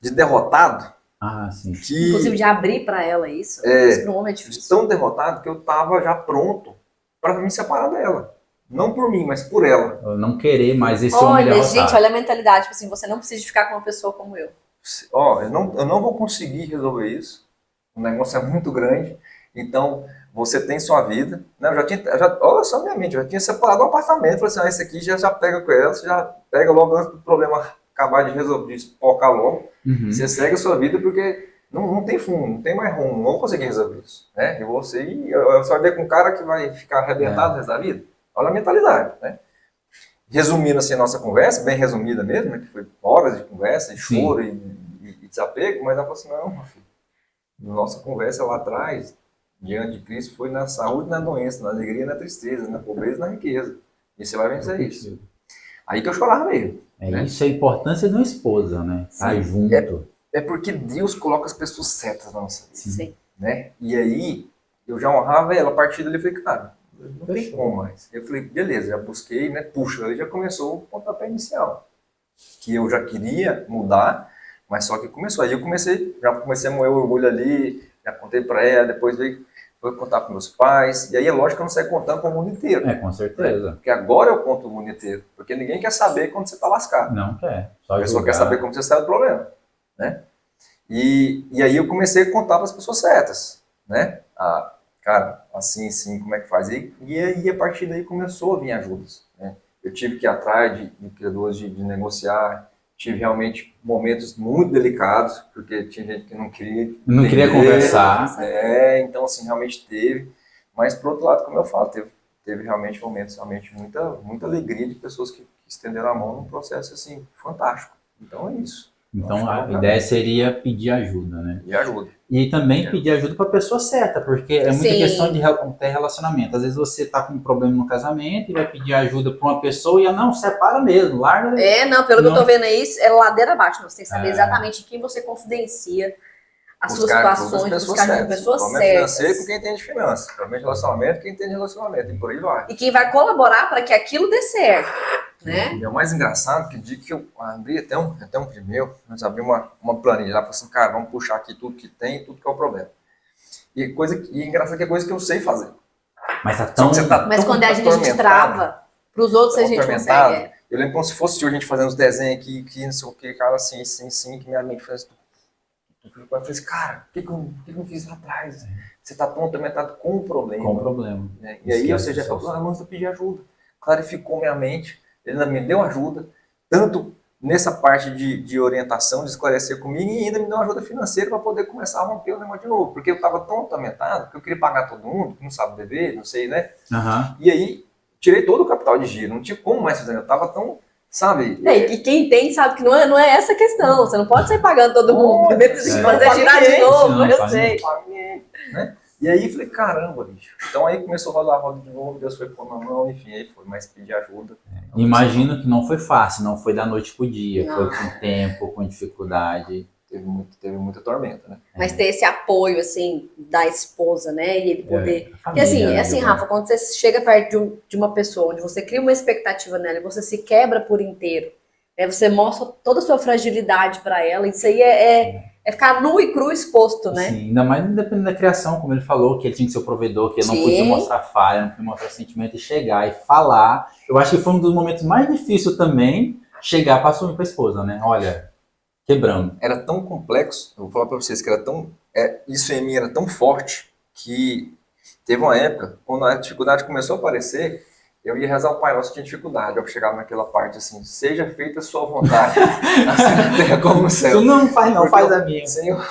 de derrotado, Ah, sim. que, inclusive de abrir para ela isso para um homem é difícil. tão derrotado que eu tava já pronto para me separar dela. Não por mim, mas por ela. Eu não querer mais esse homem Olha, derrotado. gente, olha a mentalidade. Tipo assim, você não precisa ficar com uma pessoa como eu. Ó, eu não vou conseguir resolver isso. O negócio é muito grande. Então, você tem sua vida. Né? Olha só minha mente, eu já tinha separado um apartamento. Falei assim, esse aqui já pega com ela, você já pega logo antes do problema acabar de resolver, de focar logo. Uhum. Você segue a sua vida porque não tem fundo, não tem mais rumo, não vou conseguir resolver isso. Né? Eu só vai ver com um cara que vai ficar arrebentado o resto da vida. Olha a mentalidade, né? Resumindo assim a nossa conversa, bem resumida mesmo, né? Que foi horas de conversa, de choro e desapego, mas ela falou assim, não, meu filho, nossa conversa lá atrás, diante de Cristo, foi na saúde e na doença, na alegria e na tristeza, na pobreza e na riqueza. E você vai vencer isso. Aí que eu chorava mesmo. Né? Isso é a importância de uma esposa, né? Estar junto. É porque Deus coloca as pessoas certas na nossa vida. Sim. Né? E aí, eu já honrava ela, a partir dali eu falei, cara, não tem como mais. Eu falei, beleza, já busquei, né? Puxa, ali já começou o pontapé inicial. Que eu já queria mudar, mas só que começou. Aí já comecei a moer o orgulho ali, já contei pra ela, depois foi contar para meus pais. E aí é lógico que eu não saí contando para o mundo inteiro. Com certeza. Porque agora eu conto o mundo inteiro. Porque ninguém quer saber quando você está lascado. Não quer. A pessoa quer saber como você saiu do problema. Né? E aí eu comecei a contar para as pessoas certas. Né? Cara, assim, como é que faz? E aí, a partir daí, começou a vir ajudas. Né? Eu tive que ir atrás de criadores de negociar, tive realmente momentos muito delicados, porque tinha gente que não queria... Não queria conversar. Então, assim, realmente teve. Mas, por outro lado, como eu falo, teve realmente momentos, realmente muita alegria de pessoas que estenderam a mão num processo, assim, fantástico. Então, é isso. Então a ideia seria pedir ajuda, né? E ajuda. E também pedir ajuda para a pessoa certa, porque é muita Sim. questão de ter relacionamento. Às vezes você tá com um problema no casamento e vai pedir ajuda para uma pessoa e ela, não, separa mesmo, larga. Não, pelo que eu Não. tô vendo aí, é ladeira abaixo. Você tem que saber É. exatamente quem você confidencia as suas Buscar ajuda situações, das buscar ajuda de pessoas Provavelmente financeiro com certas. quem entende de finanças. Provavelmente relacionamento quem entende de relacionamento. E por aí vai. E quem vai colaborar para que aquilo dê certo, né? E é o mais engraçado que o dia que eu abri até um primo meu, nós abrimos uma planilha lá, falei assim, cara, vamos puxar aqui tudo que tem e tudo que é o problema. E engraçado que é coisa que eu sei fazer. Mas tá Só tão... que você tá Mas tão quando a gente atormentado, trava, pros outros a tão gente atormentado. consegue. Eu lembro como se fosse a gente fazendo os desenhos aqui, que não sei o que, cara, assim, que minha mente fez. Eu falei assim, cara, por que eu não fiz lá atrás? Você tá tão atormentado com o problema. Com o problema. Né? E aí, ou seja, vamos pedir ajuda. Clarificou minha mente, ele ainda me deu ajuda, tanto nessa parte de orientação, de esclarecer comigo, e ainda me deu ajuda financeira para poder começar a romper o negócio de novo. Porque eu estava tão atormentado que eu queria pagar todo mundo, que não sabe beber, não sei, né? Uhum. E aí, tirei todo o capital de giro, não tinha como mais fazer, eu estava tão, sabe? E quem tem sabe que não é essa a questão. Você não pode sair pagando todo mundo. Você tem que É. fazer girar de novo, eu sei. Né? E aí falei, caramba, bicho. Então aí começou a rodar a roda de novo, Deus foi pôr na mão, enfim, aí foi, mas pedir ajuda. Imagino que não foi fácil, não foi da noite pro dia, Não. foi com tempo, com dificuldade. Teve muita tormenta, né? Mas ter esse apoio, assim, da esposa, né? E ele poder. Porque assim, Rafa, quando você chega perto de uma pessoa, onde você cria uma expectativa nela e você se quebra por inteiro, né? Você mostra toda a sua fragilidade pra ela, isso aí é ficar nu e cru exposto, né? Sim, ainda mais dependendo da criação, como ele falou, que ele tinha que ser o provedor, que ele não podia mostrar falha, não podia mostrar sentimento e chegar e falar. Eu acho que foi um dos momentos mais difíceis também, chegar para assumir para a esposa, né? Olha, quebrando. Era tão complexo, eu vou falar para vocês que era tão, isso em mim era tão forte que teve uma época, quando a dificuldade começou a aparecer, eu ia rezar o Pai Nosso, tinha dificuldade, eu chegava naquela parte assim, seja feita a sua vontade, assim na terra como no céu. Tu não faz não, faz a minha. Senhor,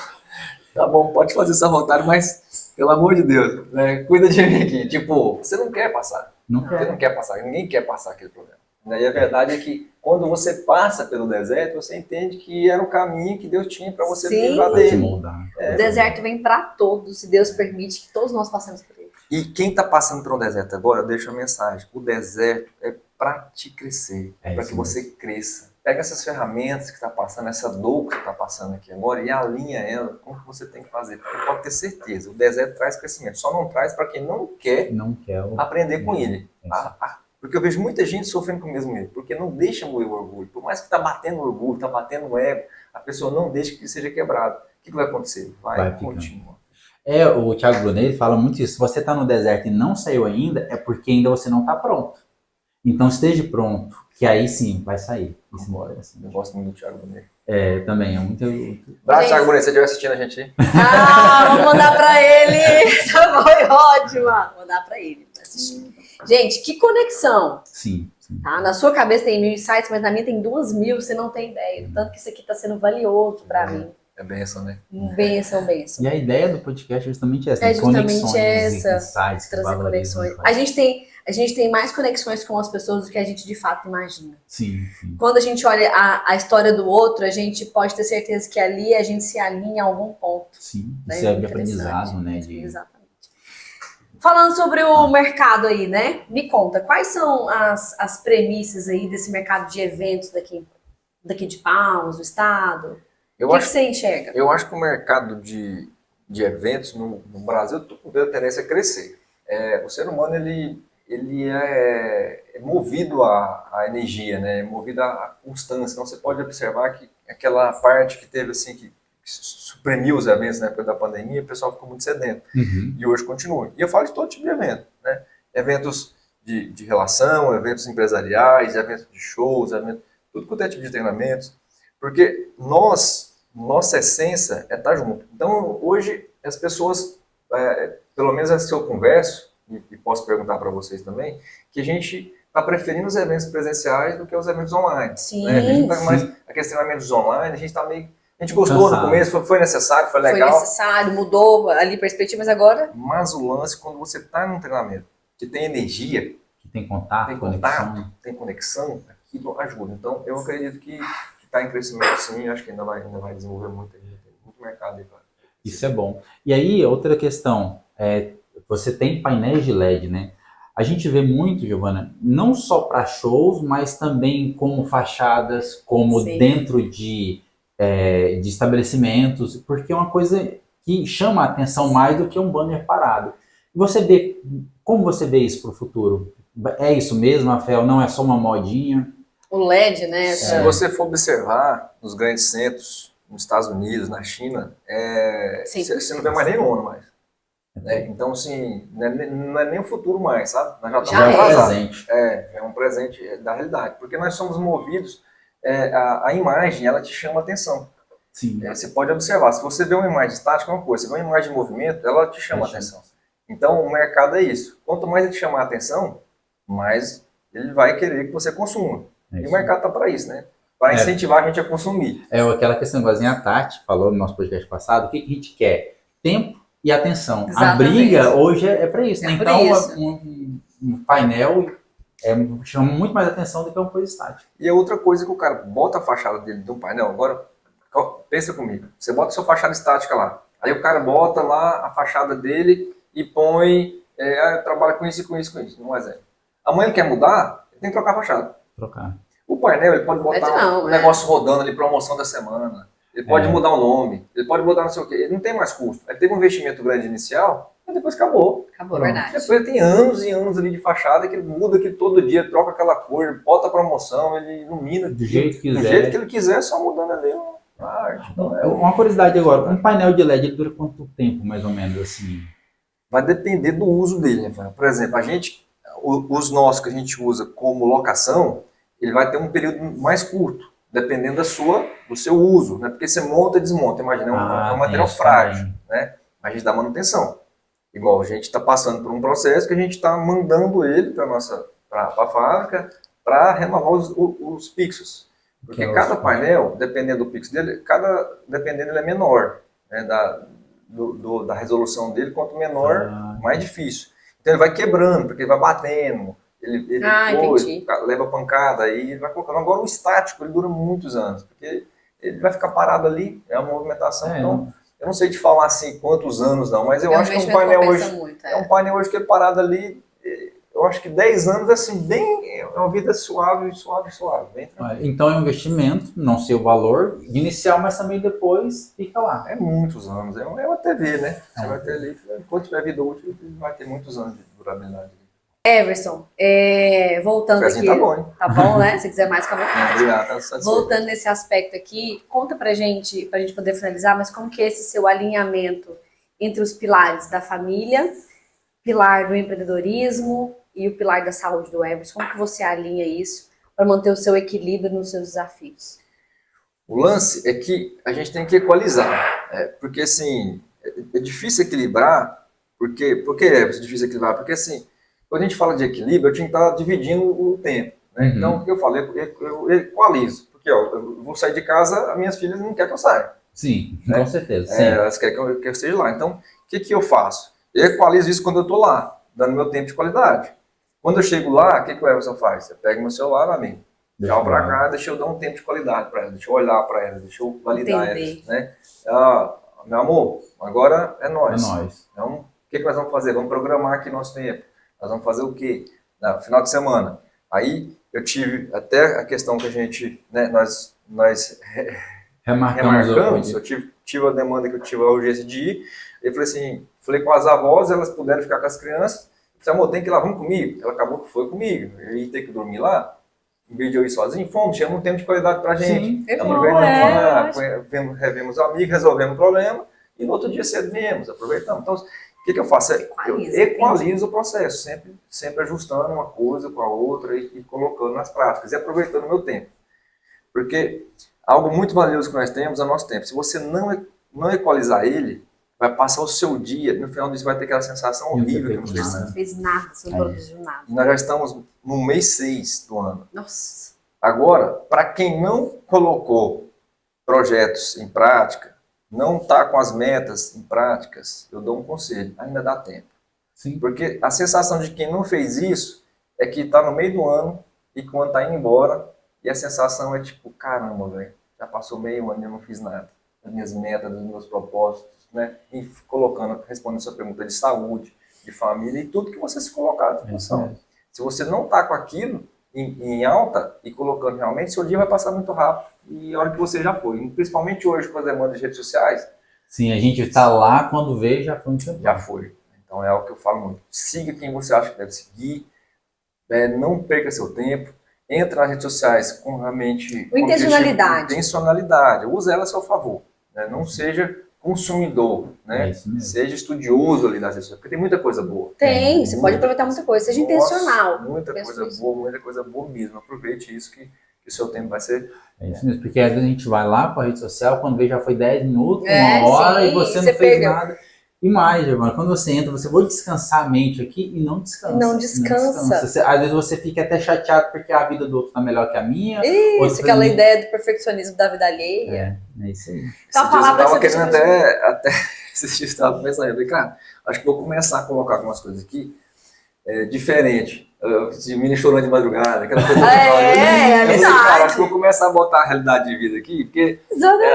tá bom, pode fazer essa vontade, mas pelo amor de Deus, né, cuida de mim aqui. Tipo, você não quer passar, você não quer passar, ninguém quer passar aquele problema. E a verdade é que quando você passa pelo deserto, você entende que era o caminho que Deus tinha para você livrar dele. O deserto vem para todos, se Deus permite que todos nós passemos por ele. E quem está passando por um deserto agora, eu deixo a mensagem. O deserto é para te crescer, para que você cresça. Pega essas ferramentas que está passando, essa dor que você está passando aqui agora e alinha ela com o que você tem que fazer. Porque pode ter certeza, o deserto traz crescimento. Só não traz para quem não quer aprender com ele. Porque eu vejo muita gente sofrendo com o mesmo erro, porque não deixa moer o orgulho. Por mais que está batendo o orgulho, está batendo o ego, a pessoa não deixa que seja quebrado. O que vai acontecer? Vai continuar. O Thiago Brunet fala muito isso. Se você está no deserto e não saiu ainda, é porque ainda você não está pronto. Então esteja pronto, que aí sim vai sair. Assim. Eu gosto muito do Thiago Brunet. Também é muito... Abraço, Thiago Brunet, se você estiver assistindo a gente aí. Vou mandar pra ele. Essa foi ótima. Vou mandar pra ele pra assistir. Gente, que conexão. Sim. Tá? Na sua cabeça tem 1000 insights, mas na minha tem 2000, você não tem ideia. Tanto que isso aqui tá sendo valioso pra mim. É bênção, né? Bênção. E a ideia do podcast é justamente essa. É justamente conexões, essa. insights, trazer conexões. A gente tem mais conexões com as pessoas do que a gente de fato imagina. Sim. Quando a gente olha a história do outro, a gente pode ter certeza que ali a gente se alinha em algum ponto. Sim, né? isso é de aprendizado, né? Exatamente. Falando sobre o mercado aí, né? Me conta, quais são as premissas aí desse mercado de eventos daqui de Palmas, do estado? O que você enxerga? Eu acho que o mercado de eventos no Brasil tem a tendência a crescer. O ser humano, ele é movido à energia, né? É movido à constância. Então você pode observar que aquela parte que teve assim, que suprimiu os eventos na época da pandemia, o pessoal ficou muito sedento. E hoje continua. E eu falo de todo tipo de evento, né? Eventos de relação, eventos empresariais, eventos de shows, tudo quanto é tipo de treinamentos. Porque nossa essência é estar junto. Então, hoje, as pessoas, pelo menos as que eu converso, e posso perguntar para vocês também, que a gente está preferindo os eventos presenciais do que os eventos online. Sim, né? A gente tá mais aqueles treinamentos online, a gente está meio... A gente gostou no começo, foi necessário, foi legal. Foi necessário, mudou ali a perspectiva, mas agora... Mas o lance, quando você está num treinamento que tem energia, que tem contato, tem conexão, aquilo ajuda. Então, eu acredito que está em crescimento sim, acho que ainda vai desenvolver muito, ainda tem muito mercado aí, cara. Isso é bom. E aí, outra questão, você tem painéis de LED, né? A gente vê muito, Giovana, não só para shows, mas também como fachadas, como Sim. dentro de estabelecimentos, porque é uma coisa que chama a atenção mais do que um banner parado. Como você vê isso para o futuro? É isso mesmo, Rafael? Não é só uma modinha? O LED, né? Se você for observar nos grandes centros, nos Estados Unidos, na China, Sim. você não vê mais nem ONU mais. Né? Então, assim, não é nem o futuro mais, sabe? Nós já estamos Já é atrasados. presente. É um presente da realidade. Porque nós somos movidos, a imagem, ela te chama atenção. Sim. Você pode observar, se você vê uma imagem estática, é uma coisa. Se você vê uma imagem de movimento, ela te chama atenção. Então, o mercado é isso. Quanto mais ele te chamar a atenção, mais ele vai querer que você consuma. E o mercado está para isso, né? Para incentivar a gente a consumir. É aquela questão, igualzinho a Tati falou no nosso podcast passado, o que a gente quer? Tempo e atenção. Exatamente. A briga hoje é para isso, né? É por Então, isso. um painel chama muito mais atenção do que uma coisa estática. E a outra coisa que o cara bota a fachada dele de um painel, agora, pensa comigo, você bota a sua fachada estática lá, aí o cara bota lá a fachada dele e põe, trabalha com isso e com isso, com isso, um exemplo. Amanhã ele quer mudar, ele tem que trocar a fachada. Trocar. O painel, ele pode botar um negócio rodando ali, promoção da semana, ele pode mudar o nome, ele pode mudar não sei o quê, ele não tem mais custo. Ele teve um investimento grande inicial, mas depois acabou. Acabou, verdade. Depois ele tem anos e anos ali de fachada que ele muda aquilo todo dia, troca aquela cor, bota a promoção, ele ilumina Do jeito que do quiser. jeito que ele quiser, só mudando ali a arte. Então, Uma curiosidade agora, um painel de LED ele dura quanto tempo, mais ou menos, assim? vai depender do uso dele, né? Por exemplo, os nossos que a gente usa como locação, ele vai ter um período mais curto, dependendo do seu uso, né? Porque você monta e desmonta, imagina, é um material frágil, né? A gente dá manutenção. Igual, a gente está passando por um processo que a gente está mandando ele para a fábrica para renovar os pixels. Porque cada painel, dependendo do pixel dele, dependendo ele é menor, né? Da resolução dele, quanto menor, mais difícil. Então ele vai quebrando, porque ele vai batendo, ele leva pancada, aí ele vai colocando. Agora o estático, ele dura muitos anos, porque ele vai ficar parado ali, é uma movimentação. Então, eu não sei te falar assim quantos anos não, mas eu acho que um painel hoje, um painel hoje que ele parado ali, eu acho que 10 anos, assim, bem, é uma vida suave, bem tranquilo. Então é um investimento, não sei o valor inicial, mas também depois fica lá. É muitos anos, é uma TV, né? Você vai ter ali, enquanto tiver vida útil, vai ter muitos anos de durabilidade. Everson, voltando aqui. Tá bom, hein? Tá bom, né? Se quiser mais, fica à vontade. Obrigado, tá satisfeito. Voltando nesse aspecto aqui, conta pra gente poder finalizar, mas como que é esse seu alinhamento entre os pilares da família, pilar do empreendedorismo e o pilar da saúde do Everson? Como que você alinha isso para manter o seu equilíbrio nos seus desafios? O lance é que a gente tem que equalizar, porque assim, é difícil equilibrar, por que é difícil equilibrar? Porque assim, quando a gente fala de equilíbrio, eu tinha que estar dividindo o tempo, né? Então, o que eu falei, eu equalizo, porque eu vou sair de casa, as minhas filhas não querem que eu saia. Sim, né? Com certeza. Elas querem que eu esteja lá. Então, o que eu faço? Eu equalizo isso quando eu estou lá, dando meu tempo de qualidade. Quando eu chego lá, o que o Everson faz? Você pega meu celular, amigo, tchau pra cá, deixa eu dar um tempo de qualidade para ela, deixa eu olhar para ela, deixa eu validar ela, né? Meu amor, agora é nós. Então, o que nós vamos fazer? Vamos programar aqui nosso tempo. Nós vamos fazer o quê? No final de semana. Aí, eu tive até a questão que a gente, né, nós remarcamos, eu tive a demanda que eu tive a urgência de ir, eu falei com as avós, elas puderam ficar com as crianças, eu falei, amor, tem que ir lá, vamos comigo? Ela acabou que foi comigo, eu ia ter que dormir lá, em vez de eu ir sozinho, tivemos um tempo de qualidade pra gente, revemos amigos, resolvemos o problema, e no outro dia cedo viemos, aproveitamos. Então, o que eu faço? Eu equalizo o processo, sempre ajustando uma coisa com a outra e colocando nas práticas, e aproveitando o meu tempo. Porque algo muito valioso que nós temos é o nosso tempo. Se você não equalizar ele, vai passar o seu dia, no final disso vai ter aquela sensação horrível que não fez nada, você não produziu nada. Nós já estamos no mês 6 do ano. Nossa. Agora, para quem não colocou projetos em prática, não está com as metas em práticas, eu dou um conselho, ainda dá tempo. Sim. Porque a sensação de quem não fez isso é que está no meio do ano e quando está indo embora, e a sensação é tipo, caramba, velho, Já passou meio ano e eu não fiz nada. Das minhas metas, dos meus propósitos, né? E colocando, respondendo a sua pergunta de saúde, de família e tudo que você se colocar à disposição. Se você não está com aquilo em alta e colocando realmente, seu dia vai passar muito rápido. E a hora que você já foi. Principalmente hoje com as demandas de redes sociais. Sim, a gente está lá, quando vê, já foi um tempo. Já foi. Então é algo que eu falo muito. Siga quem você acha que deve seguir. Não perca seu tempo. Entra nas redes sociais com realmente... Intencionalidade. Use ela a seu favor. Né? Não seja consumidor, né? Seja estudioso ali nas redes sociais, porque tem muita coisa boa. Você pode aproveitar muita coisa, seja intencional. Muita coisa boa mesmo. Aproveite isso que o seu tempo vai ser... É isso mesmo, porque às vezes a gente vai lá para a rede social, quando vê já foi 10 minutos, uma hora, e você não fez nada. E mais, Giovana, quando você entra, você vai descansar a mente aqui e não descansa. Não descansa. Às vezes você fica até chateado porque a vida do outro tá melhor que a minha. Isso, aquela ideia do perfeccionismo da vida alheia. É isso aí. Então, a palavra eu tava querendo até esses dias eu estava pensando, eu falei, cara, acho que vou começar a colocar algumas coisas aqui diferente. De menino chorando de madrugada, aquela coisa é verdade. Cara, acho que vou começar a botar a realidade de vida aqui, porque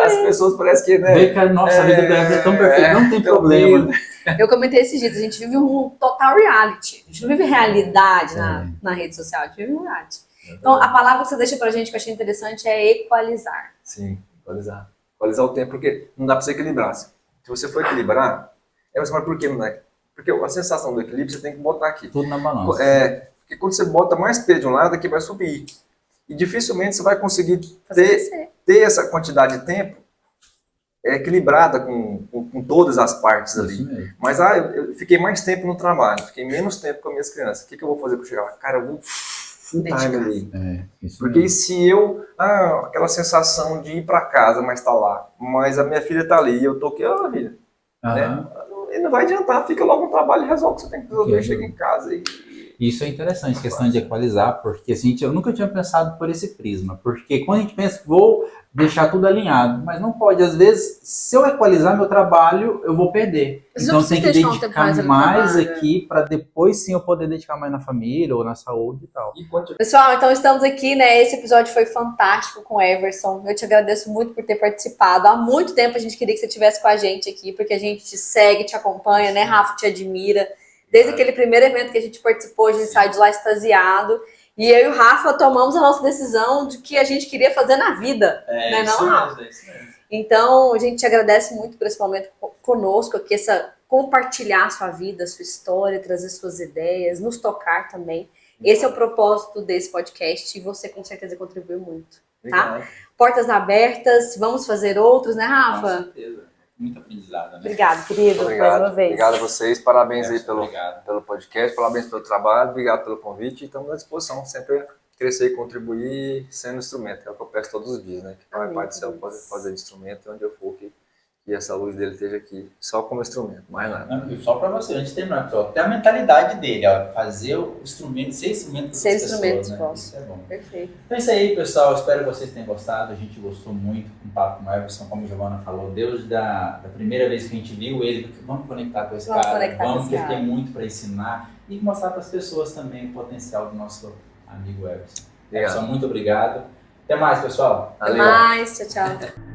as pessoas parecem que, né? Vê que a nossa vida do Everton é tão perfeita, não tem problema. Eu comentei esses dias, a gente vive um total reality. A gente não vive realidade na rede social, a gente vive reality. Então, a palavra que você deixa pra gente que eu achei interessante é equalizar. Sim, equalizar. Equalizar o tempo, porque não dá pra você equilibrar. Se você for equilibrar, mas por que não é? Porque a sensação do equilíbrio você tem que botar aqui. Tudo na balança. Porque quando você bota mais peso de um lado, aqui vai subir. E dificilmente você vai conseguir ter essa quantidade de tempo equilibrada com todas as partes ali. Mas eu fiquei mais tempo no trabalho, fiquei menos tempo com as minhas crianças. O que eu vou fazer para chegar lá? Cara, eu vou full time ali. Porque se eu... aquela sensação de ir para casa, mas tá lá. Mas a minha filha tá ali e eu tô aqui, filha. Né? E não vai adiantar, fica logo no trabalho e resolve o que você tem que resolver, chega em casa e... Isso é interessante, questão de equalizar, porque assim, eu nunca tinha pensado por esse prisma, porque quando a gente pensa, vou deixar tudo alinhado, mas não pode, às vezes, se eu equalizar meu trabalho, eu vou perder. Então tem que dedicar mais aqui, para depois sim eu poder dedicar mais na família ou na saúde e tal. Pessoal, então estamos aqui, né, esse episódio foi fantástico com o Everson, eu te agradeço muito por ter participado, há muito tempo a gente queria que você estivesse com a gente aqui, porque a gente te segue, te acompanha, né, Rafa, te admira. Desde aquele primeiro evento que a gente participou, a gente saiu de lá extasiado. E eu e o Rafa tomamos a nossa decisão de que a gente queria fazer na vida. Né, não, Rafa? Isso mesmo. Então, a gente te agradece muito por esse momento conosco, aqui, compartilhar a sua vida, a sua história, trazer suas ideias, nos tocar também. Esse é o propósito desse podcast e você com certeza contribuiu muito. Tá? Portas abertas, vamos fazer outros, né, Rafa? Com certeza. Muito aprendizado, né? Obrigado, querido, mais uma vez. Obrigado a vocês, parabéns aí pelo podcast, parabéns pelo trabalho, obrigado pelo convite e estamos à disposição, sempre crescer e contribuir sendo instrumento, é o que eu peço todos os dias, né? Que o Pai do Céu possa fazer de instrumento onde eu for, que essa luz dele esteja aqui, só como instrumento, mais nada. E só para você, antes de terminar, pessoal, até a mentalidade dele, fazer o instrumento, ser instrumento das pessoas, né? Isso é bom. Perfeito. Então é isso aí, pessoal, espero que vocês tenham gostado, a gente gostou muito com o papo com o Everson, como a Giovana falou, Deus da primeira vez que a gente viu ele, vamos conectar com esse cara, vamos que ele tem muito para ensinar e mostrar para as pessoas também o potencial do nosso amigo Everson. Everson, muito obrigado. Até mais, pessoal. Até mais, tchau, tchau.